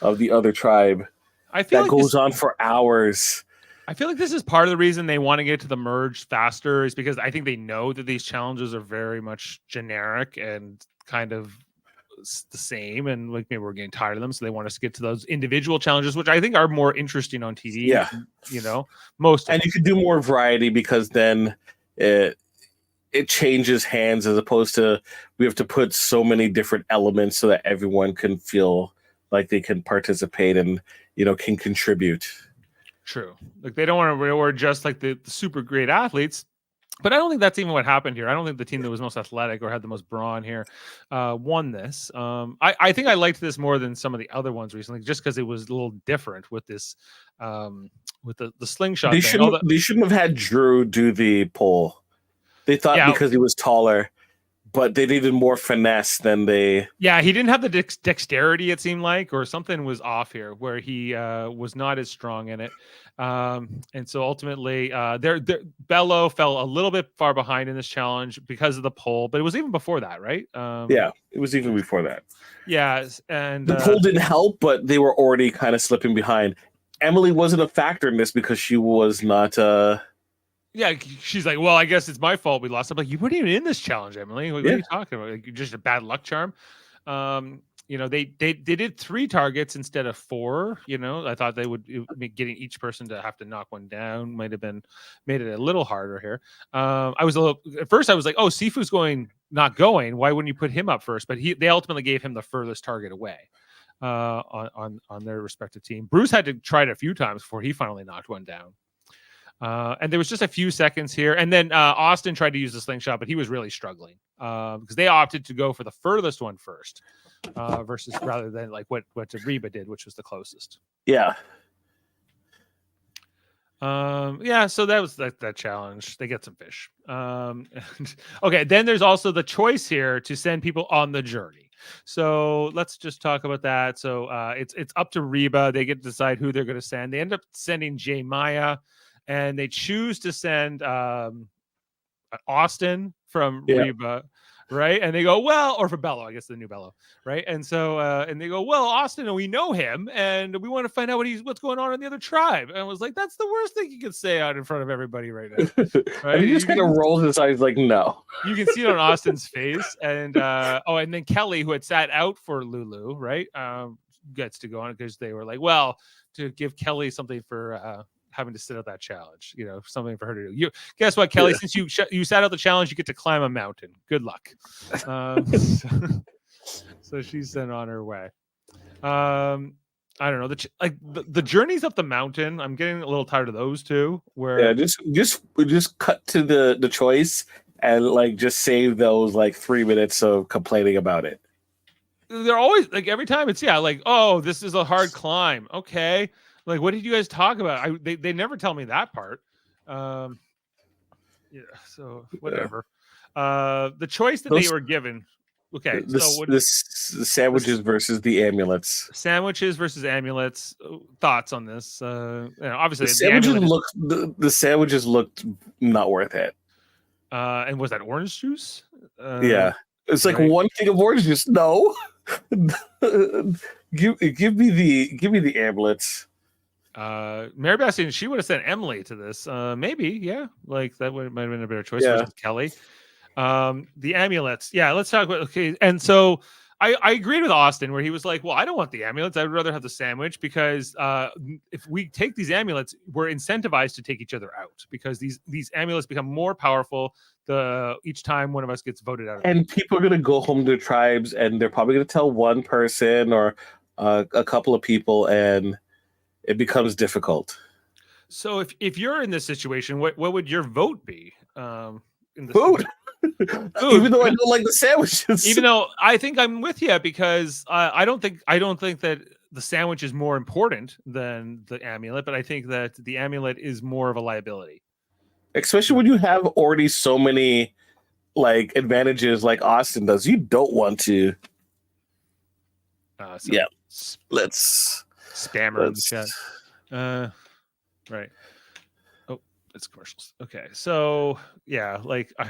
of the other tribe? I feel that goes on for hours. I feel like this is part of the reason they want to get to the merge faster, is because I think they know that these challenges are very much generic and kind of the same, and maybe we're getting tired of them, so they want us to get to those individual challenges, which I think are more interesting on TV. Yeah, most, and you can do more variety because then it changes hands, as opposed to we have to put so many different elements so that everyone can feel like they can participate and can contribute. True. They don't want to reward just the super great athletes, but I don't think that's even what happened here. I don't think the team that was most athletic or had the most brawn here won this. I think I liked this more than some of the other ones recently, just because it was a little different with this with the slingshot. They shouldn't have had Drew do the pole. They thought because he was taller, but they needed more finesse than they. Yeah, he didn't have the dexterity, it seemed like, or something was off here where he was not as strong in it. And so ultimately, Bello fell a little bit far behind in this challenge because of the pole, but it was even before that, right? Yeah, it was even before that. Yeah, and the pole didn't help, but they were already kind of slipping behind. Emily wasn't a factor in this because she was not. Yeah, she's like, well, I guess it's my fault we lost. I'm like, you weren't even in this challenge, Emily. What are you talking about? You're just a bad luck charm. They did 3 targets instead of 4. I thought they would getting each person to have to knock one down might have made it a little harder here. At first I was like, oh, Sifu's not going. Why wouldn't you put him up first? But they ultimately gave him the furthest target away on their respective team. Bruce had to try it a few times before he finally knocked one down. And there was just a few seconds here. And then Austin tried to use the slingshot, but he was really struggling because they opted to go for the furthest one first versus rather than what Reba did, which was the closest. Yeah. So that was that challenge. They get some fish. Okay, then there's also the choice here to send people on the journey. So let's just talk about that. So it's up to Reba. They get to decide who they're going to send. They end up sending Jaemeel. And they choose to send Austin from Reba, right? And they go, well, or for Bello, I guess the new Bello, right? And so, and they go, well, Austin, we know him, and we want to find out what's going on in the other tribe. And I was like, that's the worst thing you could say out in front of everybody right now. Right? And he just kind of rolls his eyes like, no. You can see it on Austin's face. And and then Kelly, who had sat out for Lulu, right, gets to go on it because they were like, well, to give Kelly something for having to sit out that challenge, something for her to do. Guess what, Kelly? Since you sat out the challenge, you get to climb a mountain. Good luck. So she's sent on her way. I don't know, the journeys up the mountain. I'm getting a little tired of those too. Where just cut to the choice and just save those 3 minutes of complaining about it. They're always every time it's oh, this is a hard climb. Okay. What did you guys talk about? They never tell me that part. Yeah, so whatever. The choice that they were given. Okay, the sandwiches versus the amulets. Sandwiches versus amulets. Thoughts on this? Obviously, the sandwiches looked not worth it. And was that orange juice? Yeah, it's like one thing of orange juice. No, give me the amulets. Mary Bastian, she would have sent Emily to this. Maybe, yeah, like that might have been a better choice versus Kelly. The amulets, yeah. Let's talk about and so I agreed with Austin where he was like, well, I don't want the amulets. I'd rather have the sandwich because if we take these amulets, we're incentivized to take each other out because these amulets become more powerful each time one of us gets voted out. And people are going to go home to tribes and they're probably going to tell one person or a couple of people, and it becomes difficult. So if you're in this situation, what would your vote be? In the food. Even though I don't like the sandwiches. Even though I think I'm with you because I don't think that the sandwich is more important than the amulet, but I think that the amulet is more of a liability. Especially when you have already so many like advantages like Austin does. You don't want to. Let's spammer in the chat. Right. Oh, it's commercials. Okay. So yeah, like and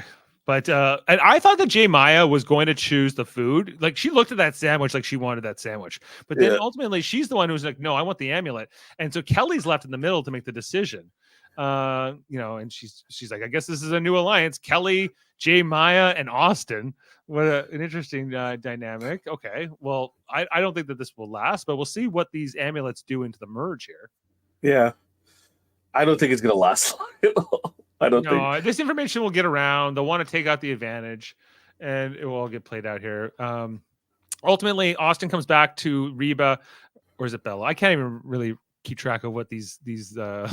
I thought that Jaemeel was going to choose the food. Like she looked at that sandwich like she wanted that sandwich. But then ultimately she's the one who's like, no, I want the amulet. And so Kelly's left in the middle to make the decision. And she's like, I guess this is a new alliance. Kelly, Jaemeel, and Austin. What an interesting dynamic. Okay. Well, I don't think that this will last, but we'll see what these amulets do into the merge here. Yeah. I don't think it's gonna last long at all. I don't think this information will get around. They'll want to take out the advantage, and it will all get played out here. Ultimately, Austin comes back to Reba, or is it Bella? I can't even really keep track of what these. I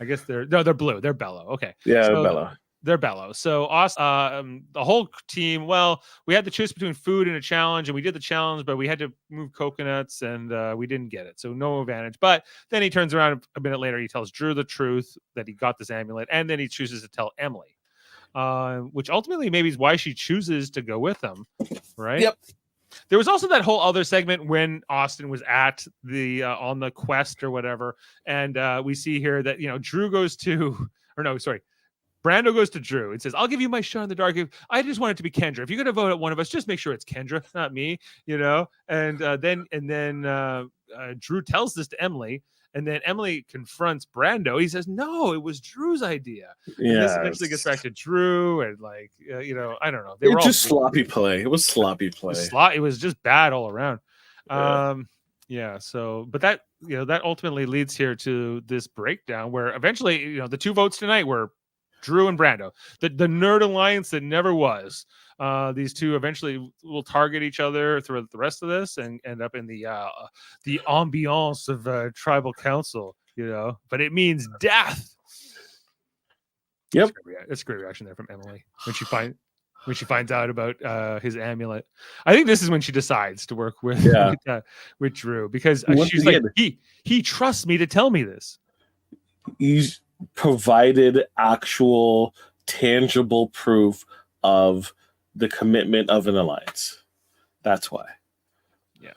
guess they're blue. They're Bella. Okay. Yeah, so Bella. They're Bello. So the whole team, well, we had to choose between food and a challenge, and we did the challenge, but we had to move coconuts, and we didn't get it. So no advantage. But then he turns around a minute later. He tells Drew the truth that he got this amulet, and then he chooses to tell Emily, which ultimately maybe is why she chooses to go with him, right? Yep. There was also that whole other segment when Austin was at the on the quest or whatever, and we see here that Drew goes to, or no, sorry. Brando goes to Drew and says, I'll give you my shot in the dark. I just want it to be Kendra. If you're going to vote at one of us, just make sure it's Kendra, not me, And then Drew tells this to Emily, and then Emily confronts Brando. He says, no, it was Drew's idea. Yeah. This eventually gets back to Drew, and I don't know. It was just sloppy play. It was sloppy play. It was just bad all around. Yeah. So, but that, that ultimately leads here to this breakdown where eventually, the two votes tonight were Drew and Brando, the nerd alliance that never was. These two eventually will target each other throughout the rest of this and end up in the ambiance of tribal council, but it means death. Yep. That's a great reaction there from Emily when she finds out about his amulet. I think this is when she decides to work with Drew, because she's like, he trusts me to tell me this. He's provided actual tangible proof of the commitment of an alliance. That's why. Yeah.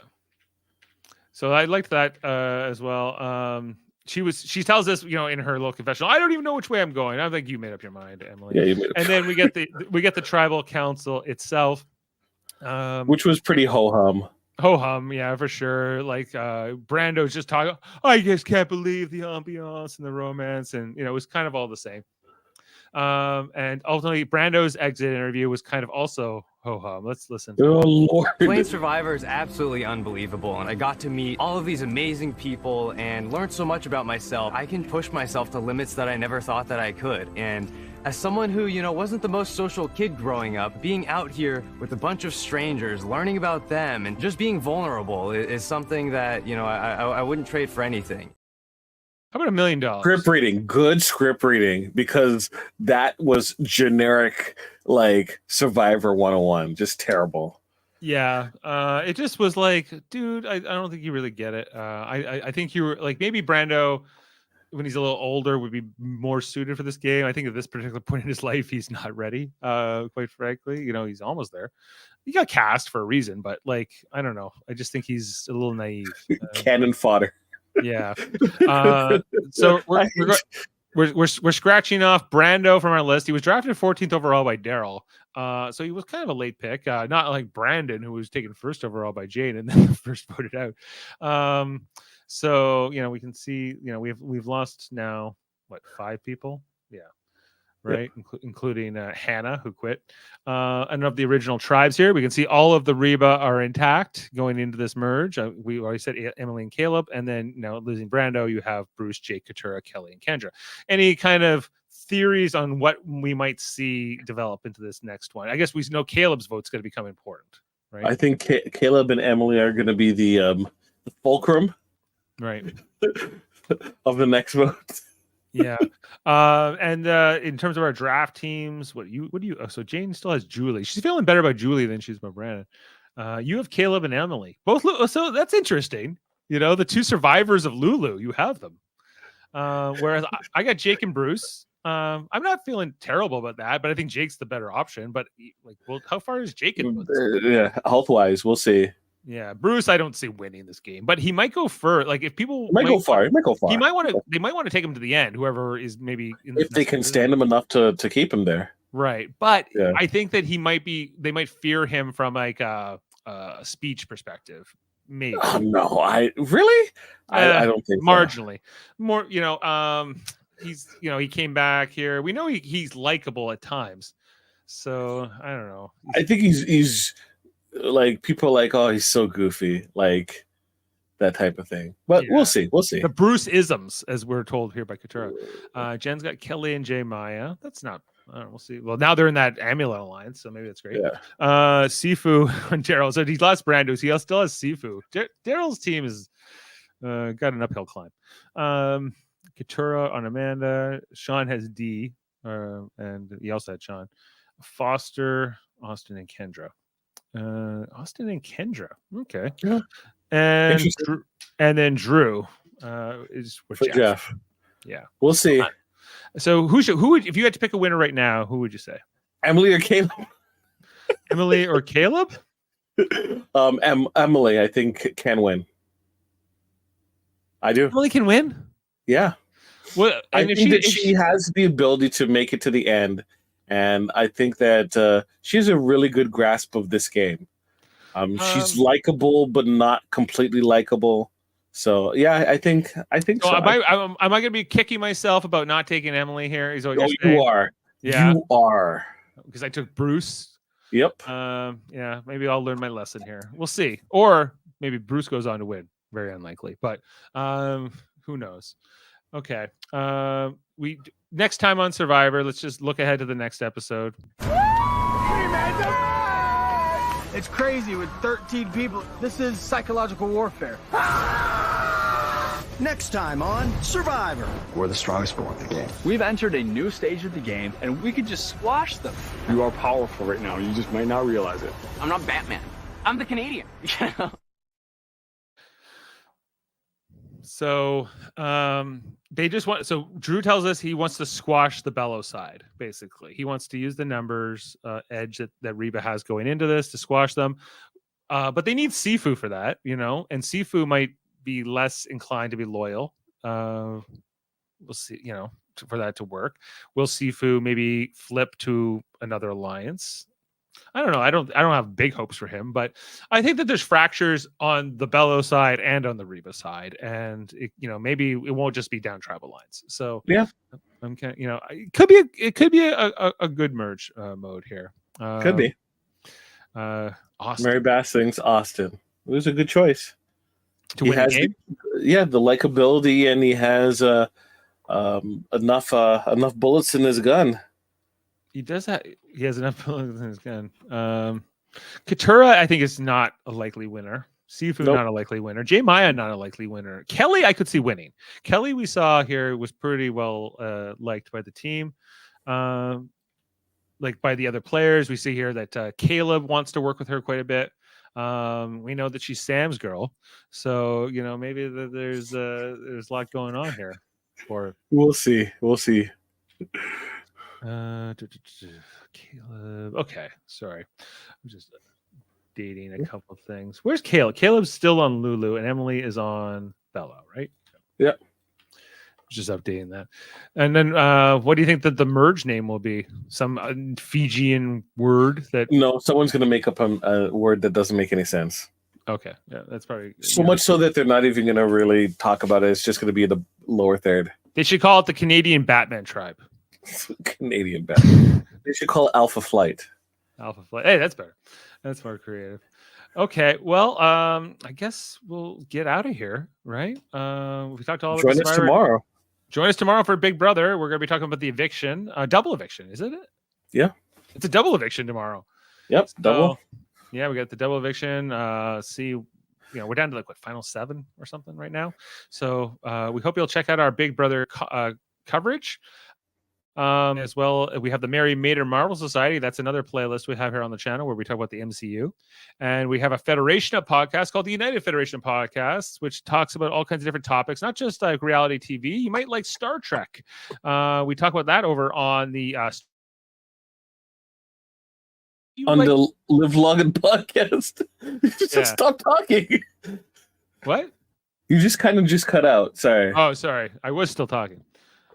So I liked that as well. She tells us, in her little confessional, I don't even know which way I'm going. I think you made up your mind, Emily. Yeah, you made up. And then we get the tribal council itself, which was pretty ho-hum. Ho-hum, yeah, for sure. Like Brando's just talking, I just can't believe the ambiance and the romance, and it was kind of all the same. And ultimately Brando's exit interview was kind of also ho-hum. Let's listen. Oh Lord. Playing Survivor is absolutely unbelievable, and I got to meet all of these amazing people and learn so much about myself. I can push myself to limits that I never thought that I could. And as someone who, wasn't the most social kid growing up, being out here with a bunch of strangers, learning about them, and just being vulnerable is something that, I wouldn't trade for anything. How about $1 million? Script reading, good script reading, because that was generic, like Survivor 101, just terrible. Yeah, it just was like, dude, I don't think you really get it. I think you were like, maybe Brando when he's a little older would be more suited for this game. I think at this particular point in his life, he's not ready. Quite frankly, he's almost there. He got cast for a reason, but like, I don't know. I just think he's a little naive. Cannon fodder. Yeah. So we're scratching off Brando from our list. He was drafted 14th overall by Daryl. So he was kind of a late pick, not like Brandon, who was taken first overall by Jane and then first voted out. So we can see, we've lost now 5 people, right? Yep. Including Hannah, who quit. And of the original tribes here, we can see all of the Reba are intact going into this merge. We already said Emily and Caleb, and then losing Brando, you have Bruce, Jake, Katura, Kelly, and Kendra. Any kind of theories on what we might see develop into this next one? I guess we know Caleb's vote's going to become important, right? I think Caleb and Emily are going to be the fulcrum, right, of the next vote. Yeah. And in terms of our draft teams, what do you so Jane still has Julie. She's feeling better about Julie than she's about Brandon. You have Caleb and Emily. Both so that's interesting. The 2 survivors of Lulu, you have them. Whereas I got Jake and Bruce. I'm not feeling terrible about that, but I think Jake's the better option. But how far is Jake in? Yeah, health wise, we'll see. Yeah, Bruce, I don't see winning this game, but he might go far. Like if people might go far. He might want to. They might want to take him to the end. Whoever is maybe if they can stand him enough to keep him there. Right, but I think that he might be. They might fear him from like a speech perspective. Maybe. Oh, no, I don't think marginally more. He's he came back here. We know he's likable at times, so I don't know. I think he's. Like people are like, oh, he's so goofy, like that type of thing. But we'll see. The Bruce isms, as we're told here by Katura. Jen's got Kelly and Jaemeel. That's not. We'll see. Well, now they're in that Amulet alliance, so maybe that's great. Yeah. Sifu and Daryl. So he's lost Brando. So he still has Sifu. Daryl's team is got an uphill climb. Katura on Amanda. Sean has D, and he also had Sean. Foster, Austin, and Kendra. Austin and Kendra. Okay. Yeah. And then Drew is with Jeff. Yeah. We'll see. So who would, if you had to pick a winner right now, who would you say? Emily or Caleb? Emily or Caleb? Emily, I think, can win. I do. Emily can win? Yeah. Well, I think that she has the ability to make it to the end. And I think that she has a really good grasp of this game. She's likable, but not completely likable. So yeah, I think so. Am I going to be kicking myself about not taking Emily here? Is what you're saying? You are. Yeah, you are. Because I took Bruce. Yep. Yeah. Maybe I'll learn my lesson here. We'll see. Or maybe Bruce goes on to win. Very unlikely, but who knows? Okay. Next time on Survivor, let's just look ahead to the next episode. It's crazy with 13 people. This is psychological warfare. Next time on Survivor. We're the strongest people in the game. We've entered a new stage of the game, and we could just squash them. You are powerful right now. You just might not realize it. I'm not Batman. I'm the Canadian. So they just want. So Drew tells us he wants to squash the Bellow side. Basically, he wants to use the numbers edge that Reba has going into this to squash them. But they need Sifu for that, and Sifu might be less inclined to be loyal. We'll see, for that to work. Will Sifu maybe flip to another alliance? I don't know. I don't have big hopes for him, but I think that there's fractures on the Bellow side and on the Reba side, and maybe it won't just be down tribal lines. So yeah, I'm kind of, it could be a good merge mode here. Could be. Austin. Mary Bass thinks Austin. It was a good choice to win the game. The likability, and he has enough bullets in his gun. He does have. He has enough bullets in his gun. Katura, I think, is not a likely winner. Sifu, not a likely winner. Jaemeel, not a likely winner. Kelly, I could see winning. Kelly, we saw here, was pretty well liked by the team, like by the other players. We see here that Caleb wants to work with her quite a bit. We know that she's Sam's girl, so maybe there's a lot going on here. Or we'll see. Caleb. Okay, sorry. I'm just dating a couple things. Where's Caleb? Caleb's still on Lulu, and Emily is on Bella, right? Yeah. Just updating that. And then what do you think that the merge name will be? Some Fijian word that... No, someone's going to make up a word that doesn't make any sense. Okay. Yeah, that's probably... So much so that they're not even going to really talk about it. It's just going to be the lower third. They should call it the Canadian Batman Tribe. Canadian Batman. They should call it Alpha Flight. Alpha Flight. Hey, that's better. That's more creative. Okay, well, I guess we'll get out of here, right? We talked all about Join us tomorrow. Join us tomorrow for Big Brother. We're going to be talking about the eviction, double eviction, isn't it? Yeah, it's a double eviction tomorrow. Yep, double. Yeah, we got the double eviction. We're down to like final 7 or something right now. So we hope you'll check out our Big Brother coverage. As well, we have the Mary Mater Marvel Society. That's another playlist we have here on the channel where we talk about the MCU. And we have a Federation of podcasts called the United Federation of Podcasts, which talks about all kinds of different topics, not just like reality TV. You might like Star Trek. We talk about that over on the the Live Long and Podcast. Just stop talking. What? You just kind of cut out. Sorry. Oh, sorry. I was still talking.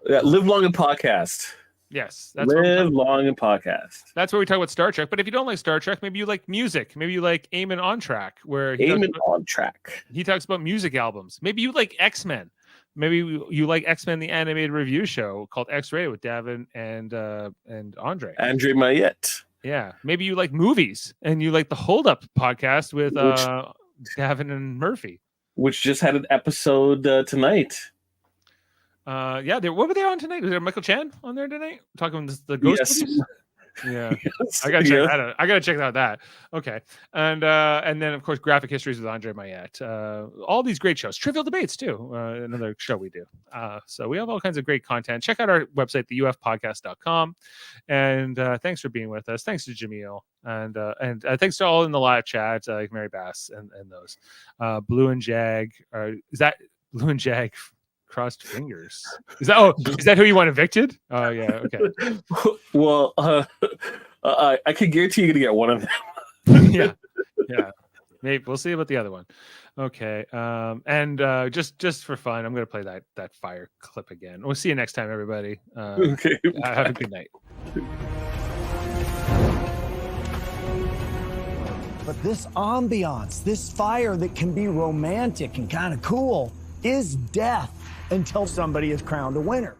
Yeah, Live Long and Podcast. Yes, that's Live Long and Podcast. That's where we talk about Star Trek. But if you don't like Star Trek, maybe you like music. Maybe you like Eamon on Track, where Eamon on Track. He talks about music albums. Maybe you like X-Men. Maybe you like X-Men, the animated review show called X-Rated with Davan and André. André Myette. Yeah. Maybe you like movies and you like the Hold Up podcast with Davan and Murphy, which just had an episode tonight. What were they on tonight? Was there Michael Chan on there tonight? Talking about the ghost movies? Yeah. Yes. I gotta check that out. I gotta check out that. Okay. And then of course Graphic Histories with André Myette. All these great shows. Trivial Debates too. Another show we do. So we have all kinds of great content. Check out our website, theufpodcast.com. And thanks for being with us. Thanks to Jaemeel. And thanks to all in the live chat, like Mary Bass and those. Blue and Jag. Is that Blue and Jag? Crossed fingers. Is that who you want evicted? Oh yeah, okay. Well, I can guarantee you're gonna get one of them. yeah. Maybe we'll see about the other one. Okay. And just for fun, I'm gonna play that fire clip again. We'll see you next time, everybody. Okay. Have a good night. But this ambiance, this fire that can be romantic and kind of cool, is death until somebody is crowned a winner.